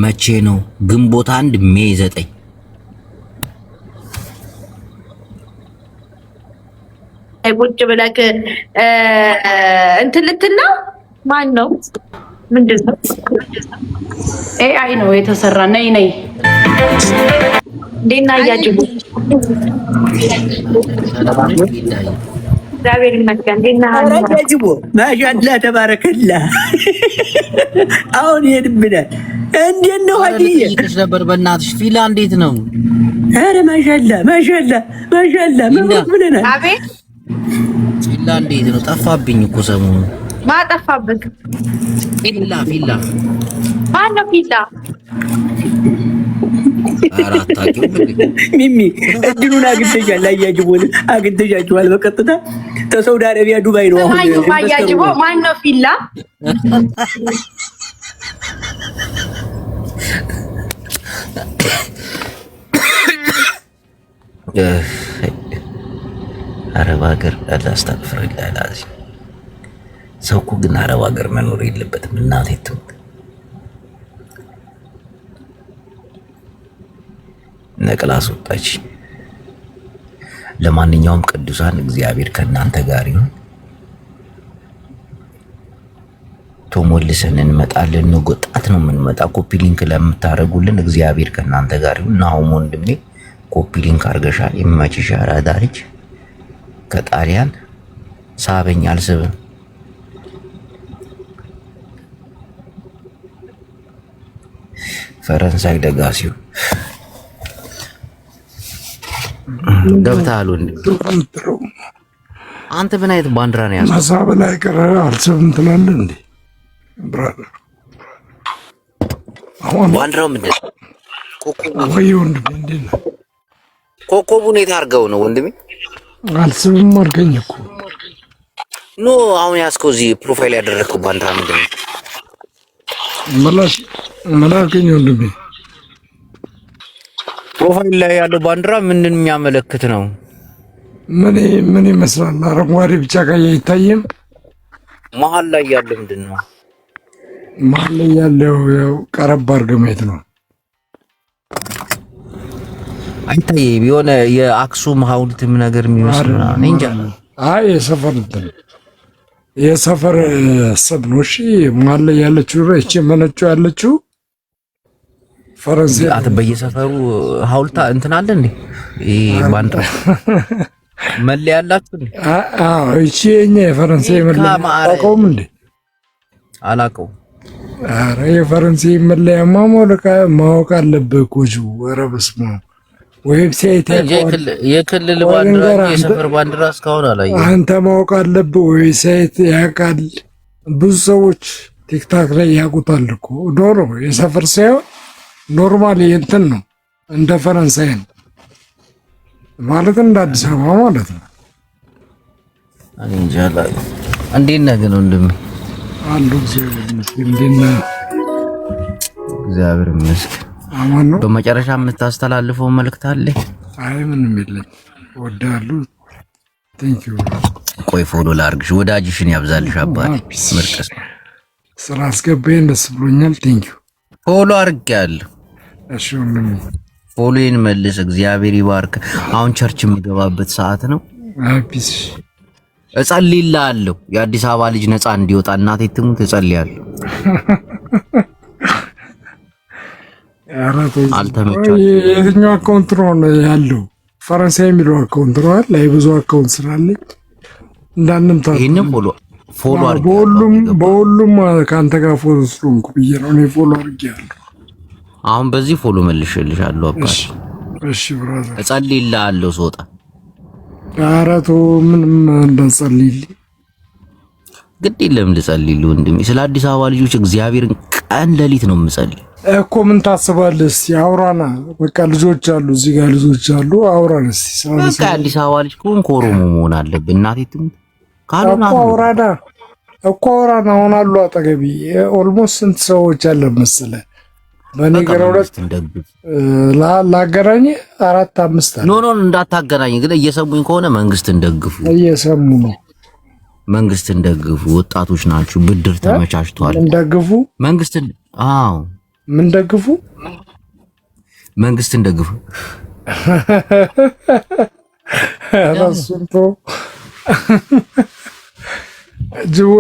መቼ ነው ግንቦት 1 ሜይ 9 ቁጭ ብለክ እንትን ልትና ማን ነው ምንድነው? ኤአይ ነው የተሰራ። ነይ እንዴና ያጅቡ እግዚአብሔር ይመስገን። እንዴና ያጅቡ ማሻአላ ተባረከላ። አሁን ይሄድብናል። እንዴት ነው ሀዲዬ? እሺ ነበር በእናትሽ ፊላ እንዴት ነው? አረ ማሻአላ መብሩክ ብለናል። አቤት ፊላ እንዴት ነው? ጠፋብኝ እኮ ሰሞኑን። ማጠፋብክ? ፊላ ማን ነው ፊላ? አራታችሁ ሚሚ እድሉን አግኝተሻል። አያጅቦን አግኝተሻችኋል። በቀጥታ ከሳውዲ አረቢያ ዱባይ ነው አሁን። አያጅቦ ማን ነው ፊላ? አረብ ሀገር አላስተፍረላላዚ ሰው እኮ ግን አረብ ሀገር መኖር የለበትም። እናቴ ትሙት ነቅላ አስወጣች። ለማንኛውም ቅዱሳን እግዚአብሔር ከእናንተ ጋር ይሁን። ተሞልሰን እንመጣለን። ንጎጣት ነው የምንመጣ። ኮፒ ሊንክ ለምታረጉልን እግዚአብሔር ከእናንተ ጋር ይሁን። ናሁም ወንድሜ ኮፒ ሊንክ አርገሻል። ይመችሽ። አራዳሪች ከጣሊያን ሳበኝ አልስብም። ፈረንሳይ ደጋሲው ገብታሉ። አንተ ምን አይነት ባንዲራ ነው ያዝከው? ማሳብ ላይ ቀረ አልስብም ትላለህ እንዴ ብራዘር? አሁን ባንዲራው ምንድን ነው? ወይ ወንድሜ እንዴት ነው? ኮከቡን የት አድርገው ነው ወንድሜ? አልስብም አድርገኝ እኮ ኖ አሁን ያዝከው እዚህ ፕሮፋይል ያደረግከው ባንዲራ ምንድን ነው? መላከኝ ወንድሜ። ፕሮፋይል ላይ ያለው ባንዲራ ምንን የሚያመለክት ነው? ምን ይመስላል? አረንጓዴ ቢጫ ቀይ አይታይም? መሀል ላይ ያለው ምንድን ነው? መሀል ላይ ያለው ያው ቀረብ አድርገህ ማየት ነው። አይታየም። የሆነ የአክሱም ሐውልትም ነገር የሚመስል ነው እንጃ። አይ የሰፈር ሰብ ነው። እሺ መሀል ላይ ያለችው እቺ መነጩ ያለችው ፈረንሳይ አት በየሰፈሩ ሐውልታ እንትን አለ እንዴ? ባንዲራ መለያ ያላችሁ እንዴ? አዎ እቺ የኛ የፈረንሳይ መለያ አቆም እንዴ? አላቀው። አረ የፈረንሳይ መለያ ማወቅ አለብህ እኮ ጁ። ኧረ በስመ አብ ዌብሳይት የክልል ባንዲራ የሰፈር ባንዲራ እስካሁን አላየሁም። አንተ ማወቅ አለብህ። ዌብሳይት ያውቃል። ብዙ ሰዎች ቲክታክ ላይ ያውቁታል እኮ። ዶሮ የሰፈር ሳይሆን ኖርማል እንትን ነው። እንደ ፈረንሳይ ነው ማለት እንደ አዲስ አበባ ማለት ነው። አንጃላ እንዴት ነህ ግን ወንድሜ? አሉ እግዚአብሔር ይመስገን። እንዴት ነህ? እግዚአብሔር ይመስገን። አማን ነው። በመጨረሻ የምታስተላልፈው መልእክት አለ? አይ ምንም የለም። እወድሃለሁ። ቴንክ ዩ። ቆይ ፎሎ ላርግሽ፣ ወዳጅሽን ያብዛልሽ። አባቴ ምርጥስ ስራ አስገባኝ፣ ደስ ብሎኛል። ቴንክ ዩ። ፎሎ አርጋለሁ። እሺ ሁሉም ፎሎዬን መልስ። እግዚአብሔር ይባርክ። አሁን ቸርች የምገባበት ሰዓት ነው። ፒስ እጸልይልሃለሁ። የአዲስ አበባ ልጅ ነፃ እንዲወጣ እናቴ ትሙት እጸልያለሁ። አልተመቻችም። የትኛው አካውንት ነው ያለው? ፈረንሳይ የሚለው አካውንት ነው አለ። ብዙ አካውንት ስላለኝ እንዳንምታ ይሄንን ፎሎ አድርጌ በሁሉም ከአንተ ጋር ፎሎ ስለሆንኩ ብዬ ነው እኔ ፎሎ አድርጌያለሁ። አሁን በዚህ ፎሎ መልሼልሻለሁ። አባቴ እሺ ብራዘር እጸልይልሃለሁ ስወጣ። ኧረ ተው ምንም እንዳትጸልይልኝ ግድ የለም ልጸልይልህ ወንድሜ። ስለ አዲስ አበባ ልጆች እግዚአብሔርን ቀን ሌሊት ነው የምጸልይ እኮ። ምን ታስባለህ እስቲ አውራና። በቃ ልጆች አሉ እዚህ ጋር ልጆች አሉ። አውራና እስቲ በቃ አዲስ አበባ ልጅ ከሆንክ ኦሮሞ መሆን አለብህ። እናቴ ትሙት ካልሆነ እኮ አውራና አሁን አሉ አጠገቢ ኦልሞስት ስንት ሰዎች አለ መሰለህ? በእኔ ጋር ሁለት ላገናኝ 4 5 አለ። ኖ እንዳታገናኝ ግን እየሰሙኝ ከሆነ መንግስትን ደግፉ። እየሰሙ ነው። መንግስትን ደግፉ። ወጣቶች ናችሁ። ብድር ተመቻችቷል። እንደግፉ መንግስትን። አዎ ምን ደግፉ? መንግስትን ደግፉ። አላስንቶ ጅቦ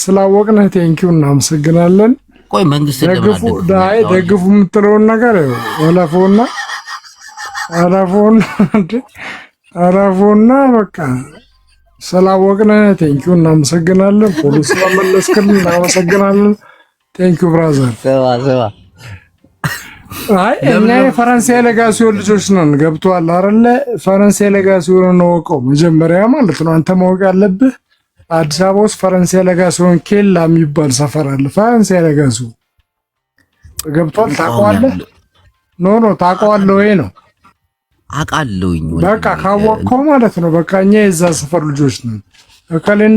ስላወቅነ ቴንኪው እናመሰግናለን። ቆይ መንግስትን ደግፉ የምትለውን ነገር አላፎና በቃ ስላወቅነ ቴንኪው እናመሰግናለን። ፖሊስ ስለመለስክልን እናመሰግናለን። ቴንኪው ብራዘር። አይ እኛ የፈረንሳይ ሌጋሲዮን ልጆች ነን። ገብቶሃል አይደለ? ፈረንሳይ ሌጋሲዮን ነው ወቀው መጀመሪያ ማለት ነው። አንተ ማወቅ ያለብህ አዲስ አበባ ውስጥ ፈረንሳይ ሌጋሲዮን ኬላ የሚባል ሰፈር አለ። ፈረንሳይ ሌጋሲዮን ገብቶሃል? ታውቀዋለህ? ኖ ታውቀዋለህ ወይ ነው? አውቃለሁኝ። በቃ ካወቅከው ማለት ነው። በቃ እኛ የዛ ሰፈር ልጆች ነን። እከሌን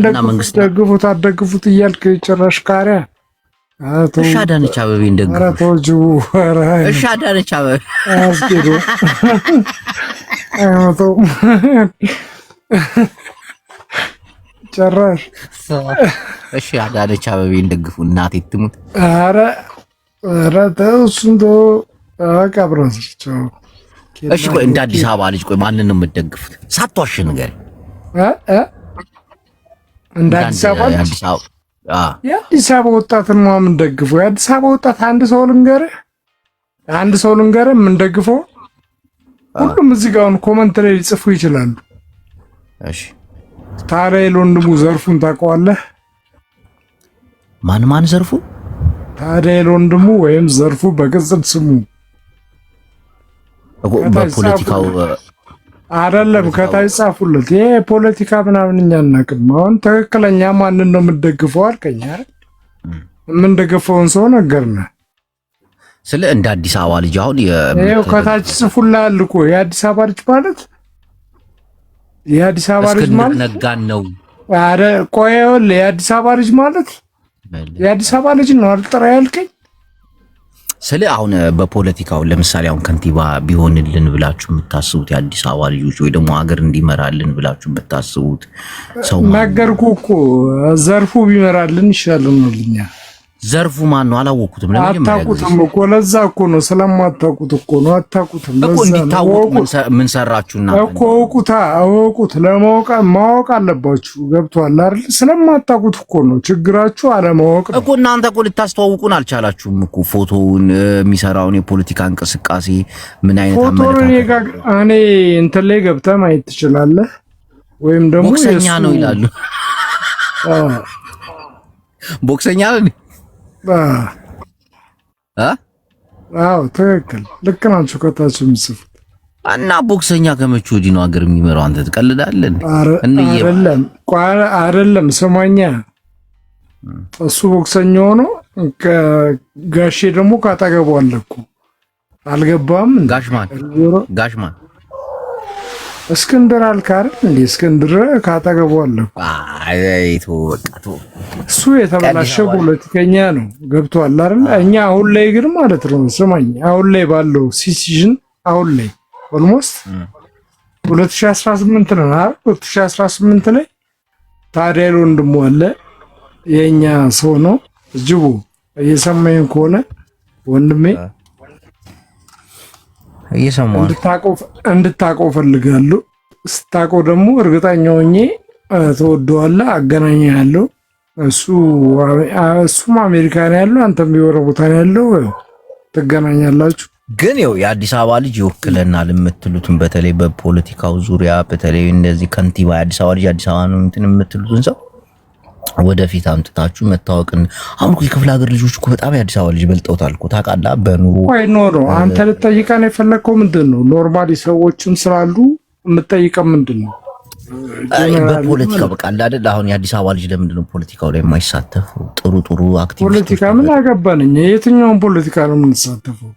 ደግፉት አትደግፉት እያልክ ጭራሽ ካሪያ እሺ አዳነች አበቤ እንደግፉ። ኧረ ተው ጅቡ። እሺ አዳነች አበቤ አስኬዶ አይመጣው ጭራሽ። እሺ አዳነች አበቤ እንደግፉ። እናቴ ትሙት። ኧረ ተው እሱን ተው። በቃ ብራዘር ቻው። እሺ ቆይ እንደ አዲስ አበባ ልጅ ቆይ ማንን ነው የምትደግፉት? ሳትዋሽ ንገረኝ። እንደ አዲስ አበባ ልጅ የአዲስ አበባ ወጣትን ነው የምንደግፈው። የአዲስ አበባ ወጣት አንድ ሰው ልንገርህ የምንደግፈው ሁሉም እዚህ ጋር ኮመንት ላይ ሊጽፉ ይችላሉ። እሺ ታዲያ ወንድሙ ዘርፉን ታውቀዋለህ? ማን ዘርፉ? ታዲያ ወንድሙ ወይም ዘርፉ በቅጽል ስሙ በፖለቲካው አይደለም ከታች ጻፉለት። ይሄ ፖለቲካ ምናምን እኛ አናውቅም። አሁን ትክክለኛ ማንን ነው የምንደግፈው አልከኝ አይደል? የምንደግፈውን ሰው ነገርና ስለ እንደ አዲስ አበባ ልጅ አሁን ይሄው ከታች ጽፉላል እኮ የአዲስ አበባ ልጅ ማለት የአዲስ አበባ ልጅ ማለት ነጋን ነው። አረ ቆየው የአዲስ አበባ ልጅ ማለት የአዲስ አበባ ልጅ ነው አልጠራ ያልከኝ። ስለ አሁን በፖለቲካው ለምሳሌ አሁን ከንቲባ ቢሆንልን ብላችሁ የምታስቡት የአዲስ አበባ ልጆች ወይ ደግሞ ሀገር እንዲመራልን ብላችሁ የምታስቡት ሰው ነገርኩህ እኮ ዘርፉ ቢመራልን ይሻላል ነው ልኛ። ዘርፉ ማን ነው? አላወኩትም። አታውቁትም እኮ ለዛ እኮ ነው ስለማታውቁት እኮ ነው። አታውቁትም እኮ እንዲታወቁ ምን ሰራችሁና እኮ እወቁት። ማወቅ አለባችሁ። ገብቶሃል አይደል? ስለማታውቁት እኮ ነው ችግራችሁ፣ አለማወቅ ነው እኮ። እናንተ እኮ ልታስተዋውቁን አልቻላችሁም እኮ ፎቶውን የሚሰራውን የፖለቲካ እንቅስቃሴ ምን አይነት አመለካከት። እኔ እንትን ላይ ገብተህ ማየት ትችላለህ። ወይም ደግሞ ቦክሰኛ ነው ይላሉ። ቦክሰኛ ነው። አዎ ትክክል፣ ልክ ናችሁ። ከታች የሚጽፉት እና ቦክሰኛ ከመቼ ወዲህ ነው ሀገር የሚመራው? አንተ ትቀልዳለህ። አይደለም ስማኛ፣ እሱ ቦክሰኛ ሆኖ ጋሼ ደግሞ ካጠገቡ አለ እኮ። አልገባም? ጋሽማን እስክንድር አልክ አይደል እንዴ? እስክንድር ካጠገቡ አለ እኮ። እሱ የተበላሸ ፖለቲከኛ ነው። ገብቶሃል አይደል? እኛ አሁን ላይ ግን ማለት ነው ስማኝ፣ አሁን ላይ ባለው ሲሲዥን አሁን ላይ ኦልሞስት 2018 ነው አይደል? 2018 ላይ ታዲያ ወንድሙ አለ የኛ ሰው ነው ጅቡ እየሰማኝ ከሆነ ወንድሜ እየሰማሁ እንድታውቀው ፈልጋለሁ። ስታውቀው ደግሞ እርግጠኛ ሆኜ ተወደዋለህ፣ አገናኝሃለሁ። እሱም አሜሪካ ነው ያለው፣ አንተም የሆነ ቦታ ነው ያለው፣ ትገናኛላችሁ። ግን ያው የአዲስ አበባ ልጅ ይወክለናል የምትሉትን በተለይ በፖለቲካው ዙሪያ በተለይ እንደዚህ ከንቲባ የአዲስ አበባ ልጅ አዲስ አበባ ነው እንትን የምትሉትን ሰው ወደፊት አምጥታችሁ መታወቅን። አሁን የክፍለ ሀገር ልጆች እኮ በጣም የአዲስ አበባ ልጅ በልጠውታል እኮ ታውቃለህ። በኑሮ ወይ ኖሮ አንተ ልትጠይቀን የፈለግከው ምንድን ነው? ኖርማሊ ሰዎችም ስላሉ የምትጠይቀን ምንድን ነው? በፖለቲካ በቃ አይደል? አሁን የአዲስ አበባ ልጅ ለምንድን ነው ፖለቲካው ላይ የማይሳተፈው? ጥሩ አክቲቪስት ፖለቲካ ምን አገባን እኛ? የትኛውን ፖለቲካ ነው የምንሳተፈው?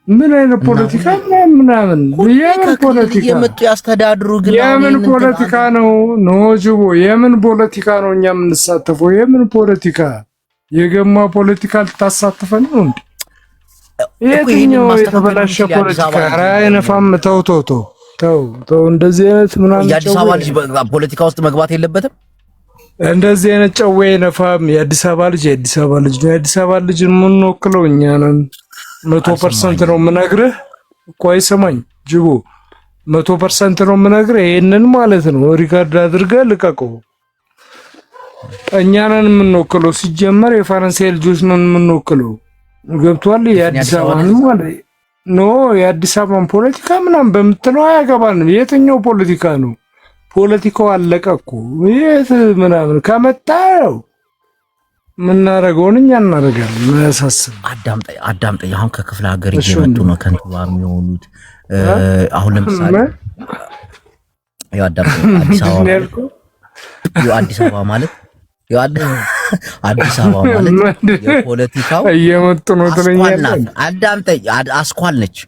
ምን አይነት ፖለቲካ ምናምን የምን ፖለቲካ የመጡ ያስተዳድሩ? ግን የምን ፖለቲካ ነው? ኖጅቦ የምን ፖለቲካ ነው እኛ የምንሳተፈው? የምን ፖለቲካ? የገማ ፖለቲካ ልታሳትፈን ነው እንዴ? የትኛው የተበላሸ ፖለቲካ? ራይ ነፋም ተው እንደዚህ አይነት ምናምን የአዲስ አበባ ልጅ ፖለቲካ ውስጥ መግባት የለበትም። እንደዚህ አይነት ጨዌ ነፋም የአዲስ አበባ ልጅ የአዲስ አበባ ልጅ ነው። የአዲስ አበባ ልጅ የምንወክለው እኛ ነን። 100% ነው የምነግርህ። ቆይ ስማኝ ጅቦ 100% ነው የምነግርህ። ይሄንን ማለት ነው ሪካርድ አድርገህ ልቀቀው። እኛ ነን የምንወክለው። ሲጀመር የፈረንሳይ ልጆች ነን የምንወክለው። ገብቷል? የአዲስ አበባን ማለት ኖ የአዲስ አበባን ፖለቲካ ምናምን በምትለው አያገባንም። የትኛው ፖለቲካ ነው? ፖለቲካው አለቀ እኮ። የት ምናምን ከመጣው ምናረገውን እኛ እናደርጋለን። ማያሳስብ አዳምጠኝ። አሁን ከክፍለ ሀገር እየመጡ ነው ከንቲባ የሚሆኑት። አሁን ለምሳሌ ያው አዲስ አበባ ማለት የፖለቲካው እየመጡ ነው ትለኛለህ። አዳምጠኝ፣ አስኳል ነች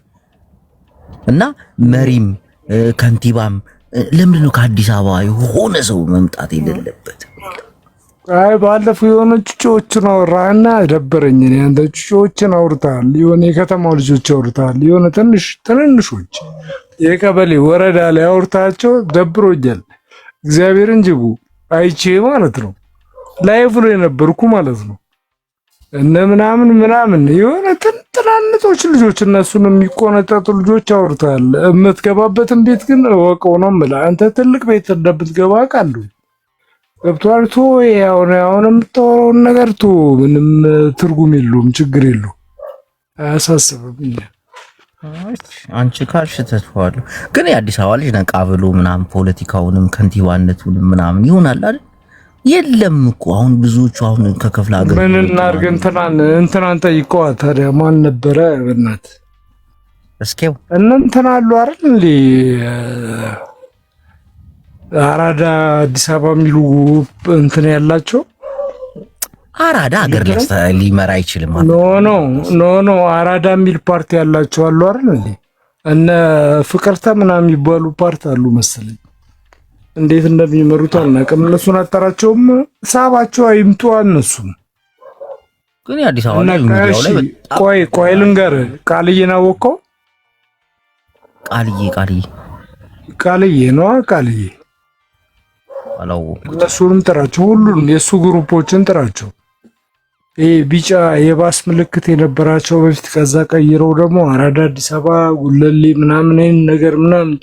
እና መሪም ከንቲባም ለምንድን ነው ከአዲስ አበባ የሆነ ሰው መምጣት የሌለበት? አይ ባለፈው የሆነ ጩጮችን አወራህና ደበረኝ። እኔ አንተ ጩጮችን አውርተሃል፣ የሆነ የከተማው ልጆች አውርተሃል፣ የሆነ ትንንሾች የቀበሌ ወረዳ ላይ አውርታቸው ደብሮኛል። እግዚአብሔርን ጅቡ አይቼ ማለት ነው ላይቭ ላይ ነበርኩ ማለት ነው። እነ ምናምን የሆነ ትናንቶች ልጆች እነሱን የሚቆነጠጡ ልጆች አውርተሃል። የምትገባበትን ቤት ግን ወቀው ነው የምልህ። አንተ ትልቅ ቤት እንደምትገባ ቃሉ ገብቷል። ቶ አሁን የምታወራውን ነገር ቶ ምንም ትርጉም የለውም፣ ችግር የለውም፣ አያሳስብም። አንቺ ካልሽ ተስፋለሁ። ግን የአዲስ አበባ ልጅ ነቃ ብሎ ምናምን ፖለቲካውንም ከንቲባነቱንም ምናምን ይሆናል አይደል? የለም እኮ አሁን ብዙዎቹ አሁን ከክፍለ ሀገር ምን እናድርግ? እንትናን ጠይቀዋ ታዲያ ማን ነበረ? በእናት እስኪው እንትን አሉ አይደል እንዴ አራዳ አዲስ አበባ የሚሉ እንትን ያላቸው አራዳ ሀገር ሊመራ አይችልም። ኖ አራዳ የሚል ፓርቲ ያላቸው አሉ አይደል እንዴ? እነ ፍቅርተ ምናምን የሚባሉ ፓርቲ አሉ መሰለኝ። እንዴት እንደሚመሩት አናውቅም። እነሱን አጠራቸውም ሳባቸው አይምጡ። እነሱም ግን የአዲስ አበባ ሚዲያው ላይ ቆይ ልንገርህ፣ ቃልዬን አወቀው? ቃልዬ ነው ቃልዬ አላወኩም። እነሱንም ጥራቸው፣ ሁሉንም የእሱ ግሩፖችን ጥራቸው። ይሄ ቢጫ የባስ ምልክት የነበራቸው በፊት ከዛ ቀይረው ደግሞ አራዳ አዲስ አበባ ጉለሌ ምናምን ነገር ምናምን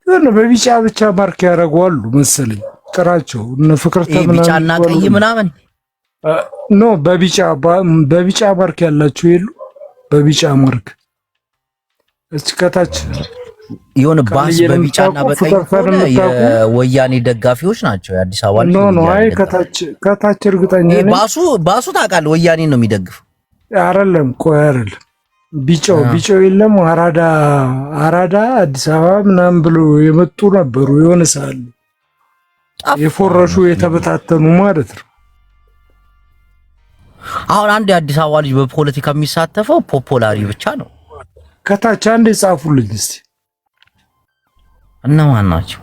የሆነ በቢጫ ብቻ ማርክ ያደርገዋሉ መሰለኝ። ጥራቸው እነ ፍቅርተ ምናምን ቢጫና ቀይ ምናምን ኖ በቢጫ ማርክ ያላቸው የሉ። በቢጫ ማርክ እስከታች የሆነ ባስ በቢጫና በቀይ ሆነ የወያኔ ደጋፊዎች ናቸው የአዲስ አበባ ልጅ። ኖ አይ ከታች እርግጠኛ ነኝ ባሱ ታውቃለህ ወያኔን ነው የሚደግፍ አይደለም። ቆይ አይደለም ቢጫው የለም። አራዳ አዲስ አበባ ምናምን ብሎ የመጡ ነበሩ የሆነ ሰዓት የፎረሹ የተበታተኑ ማለት ነው። አሁን አንድ የአዲስ አበባ ልጅ በፖለቲካ የሚሳተፈው ፖፖላሪ ብቻ ነው። ከታች አንድ የጻፉልኝ እስቲ እነማን ናቸው?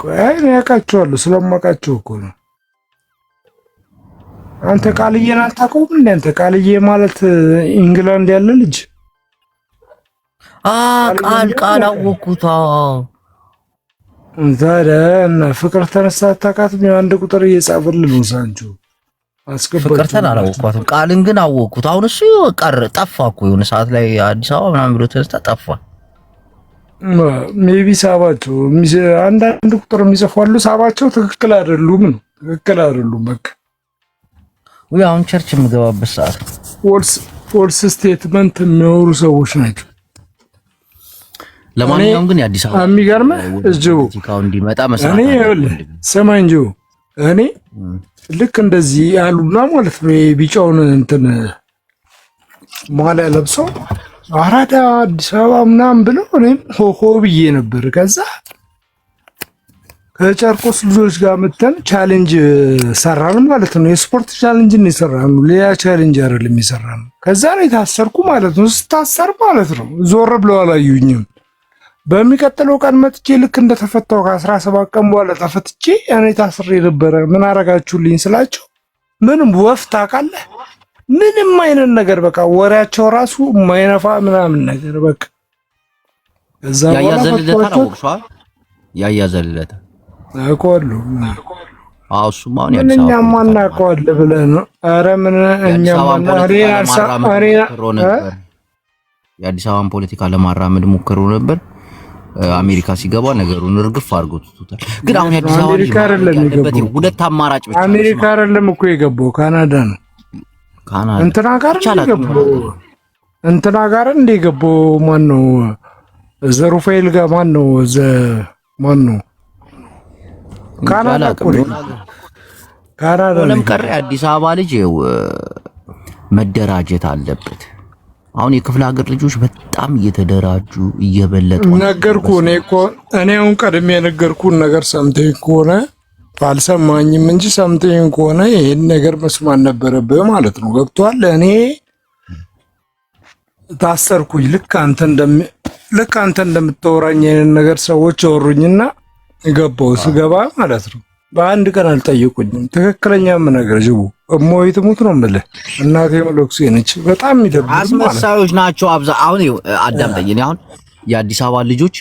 ቆይ ያውቃቸዋለሁ፣ ስለማውቃቸው እኮ ነው። አንተ ቃልዬን አታውቀውም እንዴ? አንተ ቃልዬ ማለት ኢንግላንድ ያለ ልጅ ቃል አወኩት። ታዲያ እና ፍቅር ተነሳ አታውቃትም? አንድ ቁጥር እየጻፈልን ነው ሳንቾ አስከፈተ። ፍቅርተን አላወኳትም፣ ቃልን ግን አወኩት። አሁን እሱ ቀረ ጠፋ እኮ የሆነ ሰዓት ላይ አዲስ አበባ ምናምን ብሎ ተነስታ ጠፋ። ሜቢ ሳባቸው አንዳንድ ቁጥር የሚጽፋሉ ሳባቸው ትክክል አይደሉም ነው ትክክል አይደሉም። በቃ ወይ አሁን ቸርች የምገባበት ሰዓት ፎልስ ስቴትመንት የሚያወሩ ሰዎች ናቸው። ለማንኛውም ግን የአዲስ አበባ የሚገርምህ እዚሁ እንዲመጣ እኔ ስማኝ እንጂ እኔ ልክ እንደዚህ ያሉና ማለት ነው የቢጫውን እንትን ማሊያ ለብሰው አራዳ አዲስ አበባ ምናምን ብለው እኔም ሆሆ ብዬ ነበር። ከዛ ከጨርቆስ ልጆች ጋር መተን ቻሌንጅ ሰራን ማለት ነው። የስፖርት ቻሌንጅ ነው የሰራነው፣ ሌላ ቻሌንጅ አይደለም የሰራነው። ከዛ ላይ ታሰርኩ ማለት ነው። ስታሰር ማለት ነው ዞር ብለው አላዩኝም። በሚቀጥለው ቀን መጥቼ ልክ እንደተፈታው ከ17 ቀን በኋላ ተፈትቼ እኔ ታስሬ ነበረ ምን አረጋችሁልኝ ስላቸው ምንም ወፍ ታውቃለህ ምንም አይነት ነገር በቃ ወሬያቸው ራሱ ማይነፋ ምናምን ነገር በቃ እዛ ያያዘልለታ ታውቁሻል። ያያዘልለታ አውቀዋለሁ። እሱማ አሁን ያዲስ አበባ እኛም አናውቀዋለን ብለህ ነው? ኧረ ምን እኛም የአዲስ አበባን ፖለቲካ ለማራመድ ሞክሮ ነበር። አሜሪካ ሲገባ ነገሩን እርግፍ አድርጎ ትቶታል። ግን አሁን የአዲስ አበባ አሜሪካ አይደለም የገባው፣ ሁለት አማራጭ ብቻ አሜሪካ አይደለም እኮ የገባው ካናዳ ነው። ካናዳ እንትና ጋር እንደገባው እንትና ጋር እንደገባው ማን ነው? ዘሩፋኤል ጋር ማን ነው? ማን ነው? ካናዳ ካናዳ ለምን ቀረ? አዲስ አበባ ልጅ መደራጀት አለበት። አሁን የክፍለ ሀገር ልጆች በጣም እየተደራጁ እየበለጡ ነገርኩ። እኔ አሁን ቀድሜ የነገርኩን ነገር ሰምተኝ ከሆነ አልሰማኝም እንጂ ሰምተኝ ከሆነ ይሄን ነገር መስማት ነበረብህ ማለት ነው። ገብቷል? እኔ ታሰርኩኝ ልክ አንተ እንደምታወራኝ አይነት ነገር ሰዎች አወሩኝና ገባው። ስገባ ማለት ነው በአንድ ቀን አልጠየቁኝም። ትክክለኛ ነገር ጅቡ እሞይ ትሙት ነው የምልህ። እናቴ መለክሱ ነች። በጣም ይደብራል። አስመሳዮች ናቸው አሁን አዳምጠኝ። እኔ አሁን የአዲስ አበባ ልጆች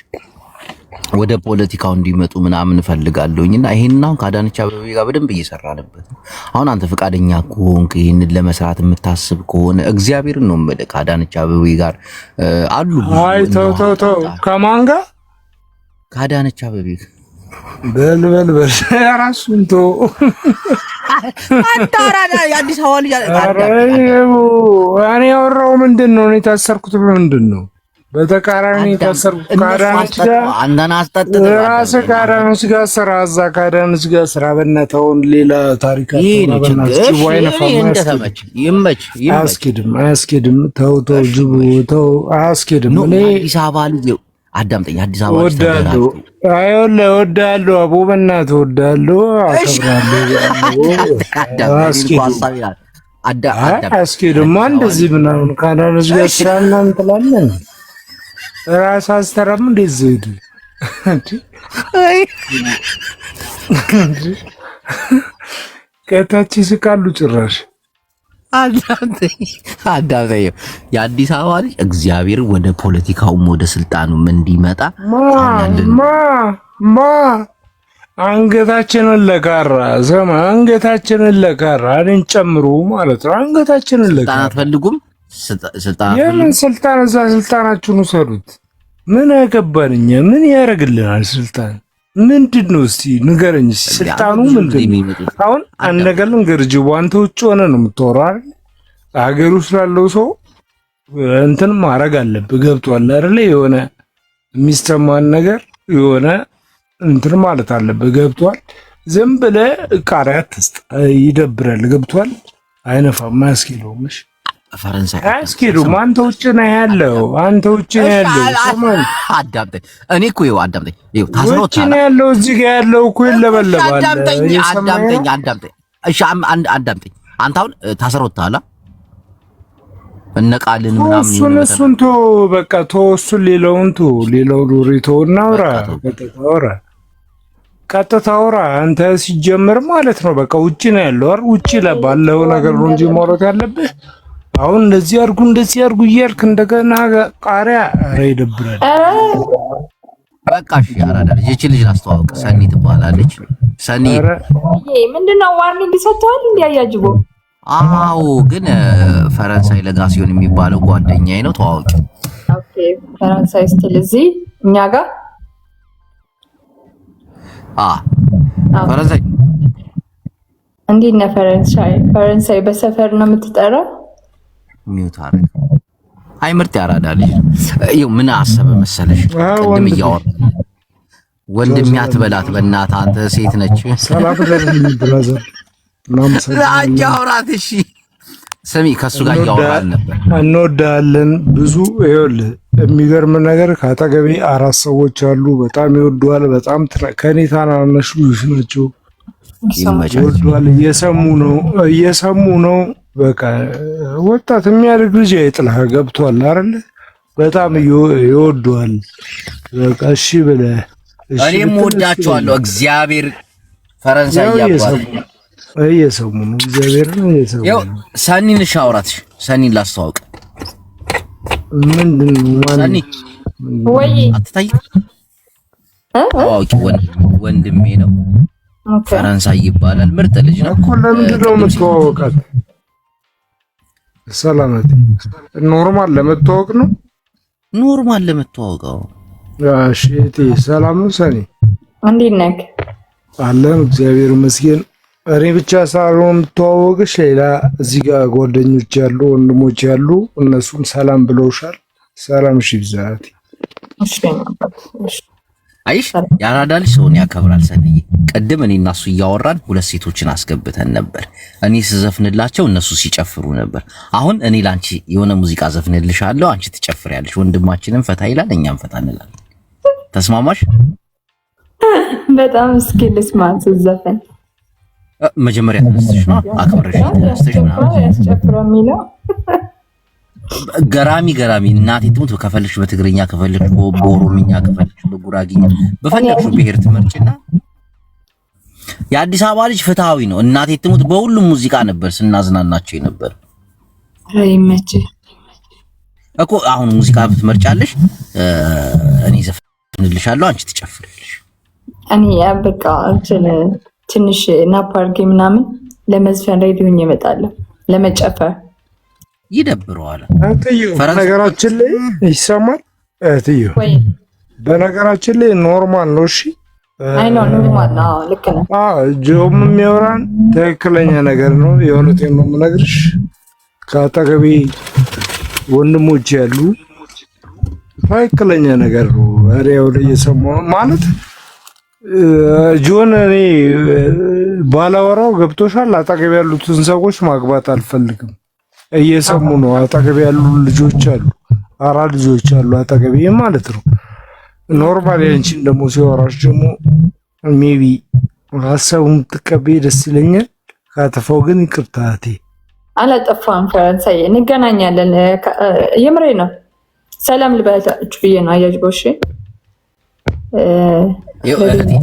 ወደ ፖለቲካው እንዲመጡ ምናምን እፈልጋለሁኝና ይሄንን አሁን ከአዳነች አቤቤ ጋር በደንብ እየሰራንበት ነው። አሁን አንተ ፈቃደኛ ከሆንክ ይሄንን ለመስራት የምታስብ ከሆነ እግዚአብሔርን ነው የምልህ ከአዳነች አቤቤ ጋር አሉ። አይ ተው ከማን ጋር? ከአዳነች አቤቤ በል ራሱን ተው። አታራዳ የአዲስ አበባ ልጅ እኔ ያወራው ምንድን ነው? እኔ የታሰርኩት ምንድን ነው? በተቃራኒ የታሰርኩት ከአዳነች ጋር ራስህ ከአዳነች ጋር ስራ እዛ ከአዳነች ጋር ስራ በእናትህ ሌላ ታሪክ አያስኬድም። ተው ጅቡ ተው አያስኬድም። እኔ አዲስ አበባ ልጅ አዳምጠኝ። አዲስ አበባ ወዳለሁ አቦ በእናትህ ወዳለሁ አያስኬድም። እንደዚህ ምናምን ከአዳነች ጋር ስራ ምናምን ትላለህ። ራስ አስተራም እንደዚህ ከታች ይስቃሉ ጭራሽ። አዳምጠኝ የአዲስ አበባ ልጅ እግዚአብሔር ወደ ፖለቲካውም ወደ ስልጣኑም እንዲመጣ አንገታችንን ለካራ ዘማ አንገታችንን ለካራ እኔን ጨምሮ ማለት ነው። አንገታችንን ለካራ አትፈልጉም? የምን ስልጣን? እዛ ስልጣናችሁን ውሰዱት። ምን አገባንኛ? ምን ያደርግልናል ስልጣን? ምንድን ነው እስቲ ንገረኝ። ስልጣኑ ምንድን ነው? አሁን አንድ ነገር ልንገርህ ጅቡ፣ አንተ ውጭ ሆነ ነው የምታወራው አይደል? ሀገር ውስጥ ላለው ሰው እንትን ማድረግ አለብህ። ገብቶሃል አይደል? የሆነ የሚሰማን ነገር የሆነ እንትን ማለት አለብህ። ገብቶሃል? ዝም ብለህ ቃሪያ አትስጥ፣ ይደብራል። ገብቶሃል? አይነፋም፣ አያስኬደውም። እሺ ፈረንሳይ አያስኬዱም። አንተ ውጭ ነህ ያለው፣ አንተ ውጭ ነህ ያለው። አዳምጠኝ። እኔ እኮ ይኸው አዳምጠኝ፣ ይኸው ታስሮታል። ውጭ ነህ ያለው፣ እዚህ ጋር ያለው እኮ ይለበለባል። አዳምጠኝ። እሺ አዳምጠኝ። አንተ አሁን ታስሮታል። እነቃልን ምናምን እሱን ተው፣ በቃ ተው፣ እሱን ሌላውን ተው፣ ሌላው ዱሪ ተው፣ እናውራ፣ ቀጥታ አውራ። አንተ ሲጀምር ማለት ነው በቃ ውጭ ነው ያለው አይደል? ውጭ ባለው ነገር ነው እንጂ ማውራት ያለብህ አሁን እንደዚህ አድርጉ እያልክ እንደገና ቃሪያ ኧረ ይደብራል። በቃ እሺ አራዳ ልጅ እቺ ልጅ ላስተዋውቅ ሰኒ ትባላለች። ሰኒ ምንድነው ዋርኒንግ ሰጥቷል እንዲያያጅቦ? አዎ ግን ፈረንሳይ ለጋሲዮን የሚባለው ጓደኛዬ ነው ተዋውቂ። ኦኬ ፈረንሳይ ስትል እዚህ እኛ ጋር ፈረንሳይ እንዴት ነው ፈረንሳይ በሰፈር ነው የምትጠራው? ሚውት አረግ አይ ምርጥ ያራዳል። ይኸው ምን አሰበ መሰለሽ ቅድም እያወራ ወንድም ያትበላት በእናትህ አንተ ሴት ነች። ሰላም ለምን ብራዘር ላንቺ አውራት እሺ። ስሚ ከሱ ጋር እያወራን ነበር። እንወዳለን ብዙ ይኸውልህ የሚገርም ነገር ካጠገቤ 4 ሰዎች አሉ። በጣም ይወዱዋል። በጣም ከኔ ታናናሽ ልጆች ናቸው። ይወዱዋል። እየሰሙ ነው። በቃ ወጣት የሚያድግ ልጅ አይጥልህ። ገብቷል አይደል? በጣም ይወዱዋል። በቃ እሺ ብለህ እኔም ወዳቸዋለሁ። እግዚአብሔር ፈረንሳይ ያባል እየሰሙ ነው። እግዚአብሔርን እየሰሙ ነው። ሰኒን ሻውራት ሰኒን ላስተዋውቅ። ምንድነው ሰኒ ወይ አትታይ? ወንድሜ ነው። ፈረንሳይ ይባላል። ምርጥ ልጅ ነው እኮ። ለምንድን ነው የምትዋወቃት? ሰላምቲ ኖርማል ለመተዋወቅ ነው። ኖርማል ለመተዋወቀው። እሺ እቴ ሰላም ነው። ሰኒ እንዴት ነህ? አለን እግዚአብሔር ይመስገን። እኔ ብቻ ሳልሆን የምተዋወቅሽ ሌላ እዚህ ጋር ጓደኞች ያሉ ወንድሞች ያሉ እነሱም ሰላም ብለውሻል። ሰላም እሺ ብዛት አይሽ ያራዳ ልጅ ሰውን ያከብራል። ሰንዬ ቀደም እኔና እሱ እያወራን 2 ሴቶችን አስገብተን ነበር። እኔ ስዘፍንላቸው እነሱ ሲጨፍሩ ነበር። አሁን እኔ ላንቺ የሆነ ሙዚቃ ዘፍንልሻለሁ፣ አንቺ ትጨፍሪያለሽ። ወንድማችንም ፈታ ይላል፣ እኛም ፈታ እንላለን። ተስማማሽ? በጣም እስኪ ልስማት ዘፈን። መጀመሪያ ተነስተሽ ነው አክብረሽ ተነስተሽ ነው ያስጨፍረው የሚለው ገራሚ እናቴ ትሙት። ከፈለግሽ በትግርኛ ከፈለግሽ በኦሮምኛ ከፈለግሽ በጉራጌኛ በፈለግሽ ብሄር ትመርጭና የአዲስ አበባ ልጅ ፍትሃዊ ነው። እናቴ ትሙት በሁሉም ሙዚቃ ነበር ስናዝናናቸው ነበር። አይመች እኮ አሁን ሙዚቃ ብትመርጫለሽ እኔ ዘፍንልሻለሁ፣ አንቺ ትጨፍሪያለሽ። እኔ በቃ ትንሽ ናፓርጌ ምናምን ለመዝፈን ሬዲዮኝ እመጣለሁ ለመጨፈር ይደብረዋል። በነገራችን ላይ ይሰማል። እህትዬ በነገራችን ላይ ኖርማል ነው። እሺ አይ ነው ኖርማል ነው። ልክ ነው። ጆም የሚያወራን ትክክለኛ ነገር ነው። የእውነቴን ነው የምነግርሽ። ከአጠገቤ ወንድሞች ያሉ ትክክለኛ ነገር ነው። አሪያው ላይ እየሰማሁ ማለት ጆን እኔ ባላወራው ገብቶሻል። አጠገቤ ያሉትን ሰዎች ማግባት አልፈልግም። እየሰሙ ነው። አጠገቤ ያሉ ልጆች አሉ፣ 4 ልጆች አሉ አጠገቤ ማለት ነው። ኖርማል ያንቺን ደግሞ ሲወራሽ ደግሞ ሜቢ ሀሳቡን ትቀበይ ደስ ይለኛል። ካጠፋው ግን ይቅርታ እህቴ። አላጠፋም። ፈረንሳይ እንገናኛለን። የምሬ ነው። ሰላም ልበላችሁ ብዬ ነው። አያጅቦ እሺ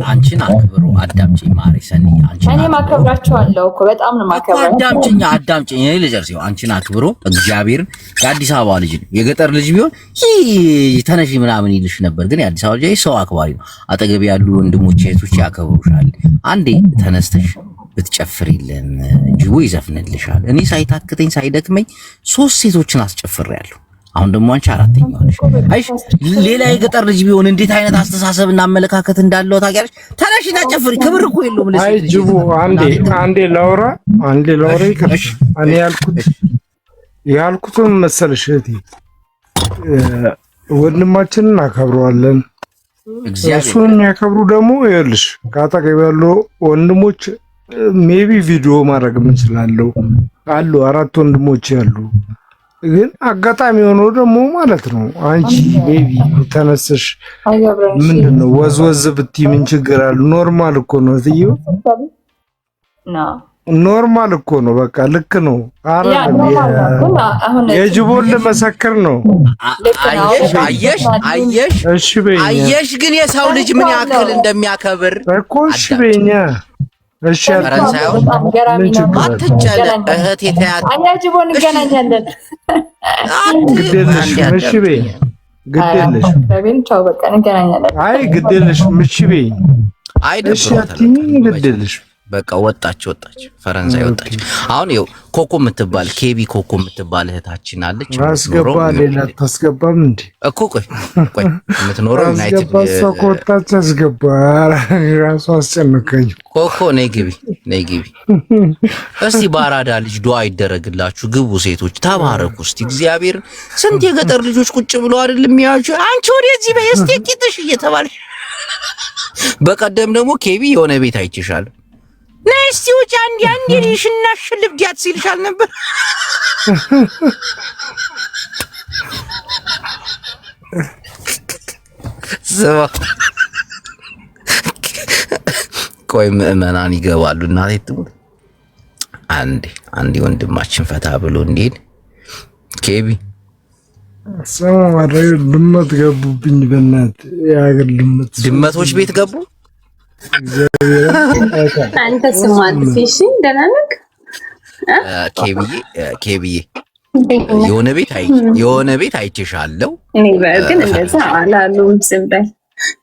አንቺን አክብሩ። አዳምጪኝ ማሪ ሰኒ፣ እኔ ማከብራቸዋለሁ እኮ በጣም ነው ማከብራቸው። አዳምጪኝ እኔ ልጀርስ። አንቺን አክብሮ እግዚአብሔር የአዲስ አበባ ልጅ ነው። የገጠር ልጅ ቢሆን ተነሺ ምናምን ይልሽ ነበር፣ ግን የአዲስ አበባ ልጅ ሰው አክባሪ ነው። አጠገብ ያሉ ወንድሞች እህቶች ያከብሩሻል። አንዴ ተነስተሽ ብትጨፍሪልን ጅቦ ይዘፍንልሻል። እኔ ሳይታክተኝ ሳይደክመኝ 3 ሴቶችን አስጨፍሬያለሁ። አሁን ደግሞ አንቺ 4ኛው ነሽ። አይሽ ሌላ የገጠር ልጅ ቢሆን እንዴት አይነት አስተሳሰብና አመለካከት እንዳለው ታውቂያለሽ። ተነሽና ጨፍሪ። ክብር እኮ የለውም ለዚህ። አይ ጅቡ አንዴ ላውራ ይቅርሽ። እኔ ያልኩትን መሰለሽ እህቴ፣ ወንድማችንን አከብረዋለን። እሱን የሚያከብሩ ደግሞ ይኸውልሽ ከአጠገብ ያሉ ወንድሞች ሜቢ ቪዲዮ ማድረግ እንችላለን አሉ 4 ወንድሞች ያሉ። ግን አጋጣሚ ሆኖ ደግሞ ማለት ነው አንቺ ሜቢ ተነስሽ ምንድነው ወዝወዝ ብትይ ምን ችግር አለ? ኖርማል እኮ ነው እትዬው፣ ኖርማል እኮ ነው። በቃ ልክ ነው። የጅቦን ልመሰክር ነው። አየሽ ግን የሰው ልጅ ምን ያክል እንደሚያከብር እኮ። እሺ በኛ እሺ ፈረንሳዩ ገራሚ ነው። አትጨለ እህቴ ተያት አያጅቦ እንገናኛለን። ግዴለሽ እሺ በይ ግዴለሽ ቻው በቃ እንገናኛለን። አይ ግዴለሽ እሺ በይ አይደብሮታል። እሺ አትይኝ ግዴለሽ በቃ ወጣች ፈረንሳይ ወጣች። አሁን ይኸው ኮኮ የምትባል ኬቢ ኮኮ የምትባል እህታችን አለች። አስገባ ሌላ ታስገባም እንዴ እኮ ቆይ የምትኖረው ዩናይትድ ሰኮታች አስገባ ራሱ አስጨነቀኝ። ኮኮ ነይ ግቢ እስቲ ባራዳ ልጅ ዱዓ ይደረግላችሁ ግቡ። ሴቶች ተባረኩ እስቲ እግዚአብሔር። ስንት የገጠር ልጆች ቁጭ ብሎ አይደል የሚያዩት አንቺ ወደዚህ በይ እስቲ ቂጥሽ እየተባለሽ። በቀደም ደግሞ ኬቢ የሆነ ቤት አይችሻል ነስቲ ውጭ አንዴ ልሽና ሽልብዲያት ሲልሻል ነበር። ቆይ ምዕመናን ይገባሉ። እናቴ ትሙት አንዴ ወንድማችን ፈታ ብሎ እንዴት ኬቢ ሰማማረ ድመት ገቡብኝ። በእናት ያገር ድመቶች ቤት ገቡ። አንተ ስማት ፊሽ ደህና ነህ? ኬቢዬ የሆነ ቤት አይቼሻለሁ። እኔ ግን እንደዛ አላሉም። ዝም በል።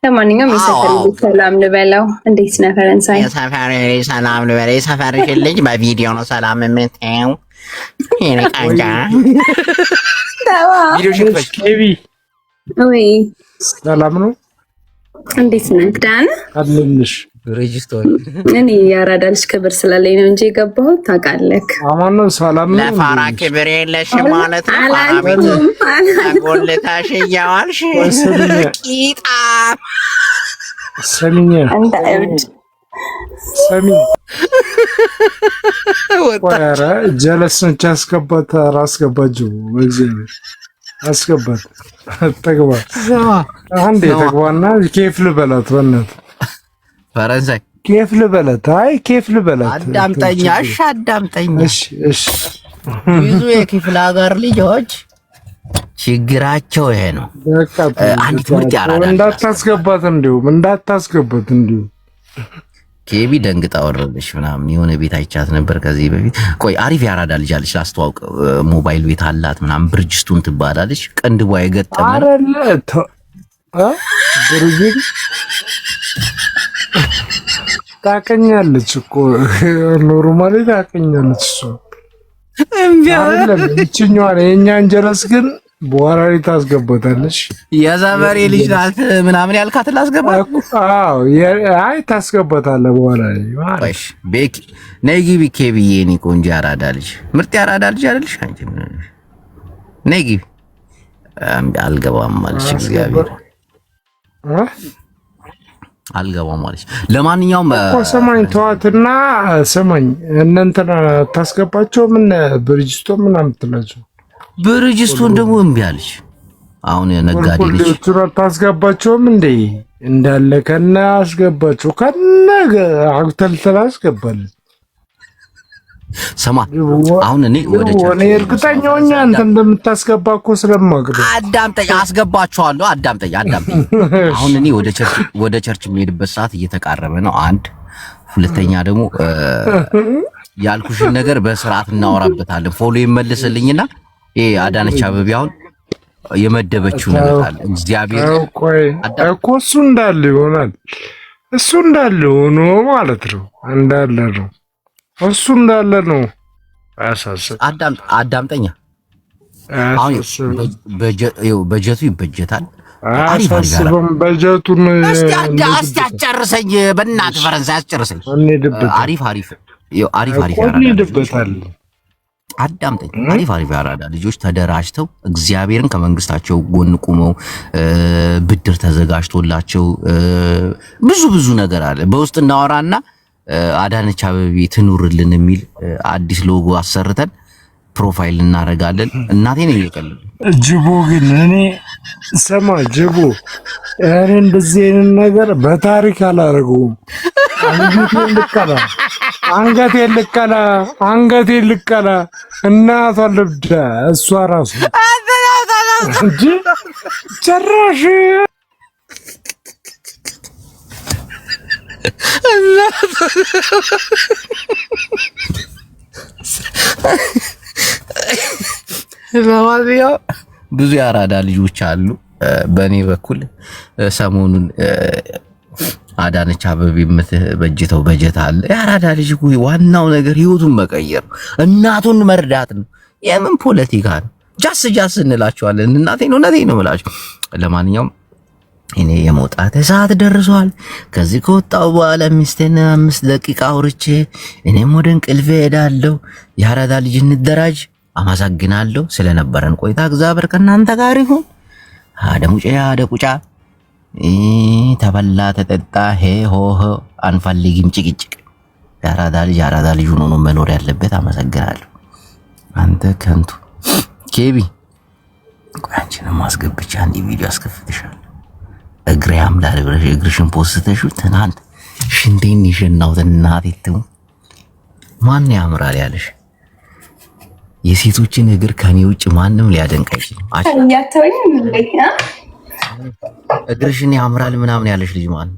ለማንኛውም የሰፈር ሰላም ልበለው። እንዴት ነህ ፈረንሳይ? የሰፈር ሰላም ልበለው። የሰፈርሽ ልጅ በቪዲዮ ነው ሰላም የምትይው? የኔ ቃንጫ ቪዲዮ ሽክፈሽ ኬቢ ወይ ሰላም ነው? እንዴት ነህ? ዳን አለልሽ ሬጂስተር እኔ ያራዳ ልጅ ክብር ስላለኝ ነው እንጂ የገባሁት ታውቃለህ። አማን ነው ሰላም ነው። ለፋራ ክብር የለሽ ማለት ነው። ጎልታሽ እያዋልሽ ቂጣ ሰሚኛ አንተ እብድ ሰሚ ወጣራ ጀለስን አስገባት አስገባችሁ በእግዚአብሔር አስገባት ተግባ አንዴ ተግባና ኬፍ ልበላት በእናትህ ፈረንሳይ ኬፍ ልበላት። አይ ኬፍ ልበላት። አዳምጠኛ አዳምጠኛ። እሺ ብዙ የክፍለ ሀገር ልጆች ችግራቸው ይሄ ነው። አንዲት ምርጥ ያራዳ እንዳታስገባት እንዲሁ ኬቢ ደንግጣ ወረደች ምናምን የሆነ ቤት አይቻት ነበር ከዚህ በፊት። ቆይ አሪፍ ያራዳ ልጅ አለች ላስተዋውቅ። ሞባይል ቤት አላት ምናምን ብርጅስቱን ትባላለች። ቀንድቧ የገጠመ ብርጅት ታቀኛለች እኮ ኖርማሊ ታቀኛለች። እሱ አይደለም እችኛዋ የእኛን ጀለስ ግን በኋላ ላይ ታስገባታለች። የዘመሬ ልጅ ናት ምናምን ያልካት ላስገባት። አዎ አይ ታስገባታለህ በኋላ ላይ። እሺ ቤኪ ነይ ግቢ ኬቢዬ። እኔ ቆንጆ ያራዳ ልጅ ምርጥ ያራዳ ልጅ አይደልሽ አንቺ? ነይ ግቢ። አልገባም ማለች እግዚአብሔር አልገባም ማለች። ለማንኛውም ሰማኝ ተዋትና ሰማኝ እናንተና ታስገባቸው ምን ብርጅስቶ ምናምን ትላቸው። ብርጅስቶን ደግሞ እምቢ አለች። አሁን ነጋዴ ልጅ ታስገባቸውም እንዴ እንዳለ ከነ አስገባቸው ከነ አግተልተላ አስገባል። ሰማ አሁን እኔ ወደ ቸርች እርግጠኛ ሆኜ አንተ እንደምታስገባ እኮ ስለማውቅ አዳምጠኝ፣ አስገባቸዋለሁ። አዳምጠኝ። አሁን እኔ ወደ ቸርች የምሄድበት ሰዓት እየተቃረበ ነው። አንድ ሁለተኛ ደግሞ ያልኩሽን ነገር በስርዓት እናወራበታለን። ፎሎ ይመልስልኝና ይሄ አዳነች አበቤ አሁን የመደበችው ነገር አለ። እግዚአብሔር እኮ እሱ እንዳለ ይሆናል። እሱ እንዳለ ሆኖ ማለት ነው እንዳለ ነው እሱ እንዳለ ነው። አሳሰብ አዳምጠኛ። አሁን በጀቱ ይበጀታል። አሳስበም በጀቱን እስቲ አስጨርሰኝ በእናትህ ፈረንሳይ አስጨርሰኝ። አሪፍ እንሄድበታል። አዳምጠኝ። አሪፍ ያራዳ ልጆች ተደራጅተው እግዚአብሔርን ከመንግስታቸው ጎን ቁመው ብድር ተዘጋጅቶላቸው ብዙ ነገር አለ። በውስጥ እናወራና አዳነች አበቤ ትኑርልን የሚል አዲስ ሎጎ አሰርተን ፕሮፋይል እናረጋለን። እናቴን እየቀለለ ጅቦ ግን እኔ ሰማ ጅቦ እኔ እንደዚህ አይነት ነገር በታሪክ አላደርገውም። አንገቴ ልቀላ እናቷ ልብዳ እሷ ራሱ እንጂ ጭራሽ ለማንኛውም ብዙ የአራዳ ልጆች አሉ። በእኔ በኩል ሰሞኑን አዳነች አበቤ የምትበጅተው በጀት አለ። የአራዳ ልጅ ዋናው ነገር ህይወቱን መቀየር እናቱን መርዳት ነው። የምን ፖለቲካ ነው? ጃስ እንላቸዋለን። እናቴን እውነቴን ነው የምላቸው። ለማንኛውም እኔ የመውጣት ሰዓት ደርሷል። ከዚህ ከወጣው በኋላ ሚስቴን 5 ደቂቃ አውርቼ እኔም ወደ እንቅልፌ ሄዳለሁ። የአራዳ ልጅ እንደራጅ። አመሰግናለሁ ስለነበረን ቆይታ። እግዚአብሔር ከእናንተ ጋር ይሁን። አደቁጫ ተበላ ተጠጣ ሄ ሆህ አንፈልግም ጭቅጭቅ። የአራዳ ልጅ ሆኖ ነው መኖር ያለበት። አመሰግናለሁ። አንተ ከንቱ ኬቢ አንቺንም ማስገብቻ አንዲ ቪዲዮ አስከፍትሻለሁ። እግሬ አምላክ ብለሽ እግርሽን ፖስተሽው ትናንት ሽንቴን ይሸናው እናቴ ማን ያምራል ያለሽ የሴቶችን እግር ከኔ ውጭ ማንም ሊያደንቅ አይችልም። እግርሽን ያምራል ምናምን ያለሽ ልጅ ማን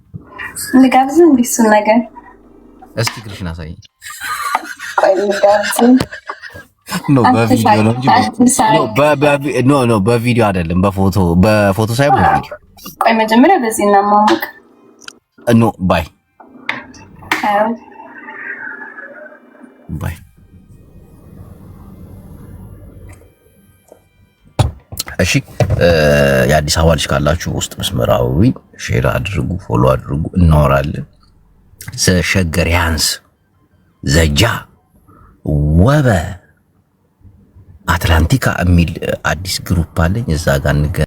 ልጋብዝ እንዲሱ ነገር እስኪ እግርሽን አሳይ። በቪዲዮ አይደለም በፎቶ ሳይሆን በቪዲዮ። ቆይ መጀመሪያ በዚህ እናማሙቅ። ባይ እሺ የአዲስ አበባ ልጅ ካላችሁ ውስጥ መስመራዊ ሼር አድርጉ፣ ፎሎ አድርጉ። እናወራለን። ዘሸገር ያንስ ዘጃ ወበ አትላንቲካ የሚል አዲስ ግሩፕ አለኝ። እዛ ጋር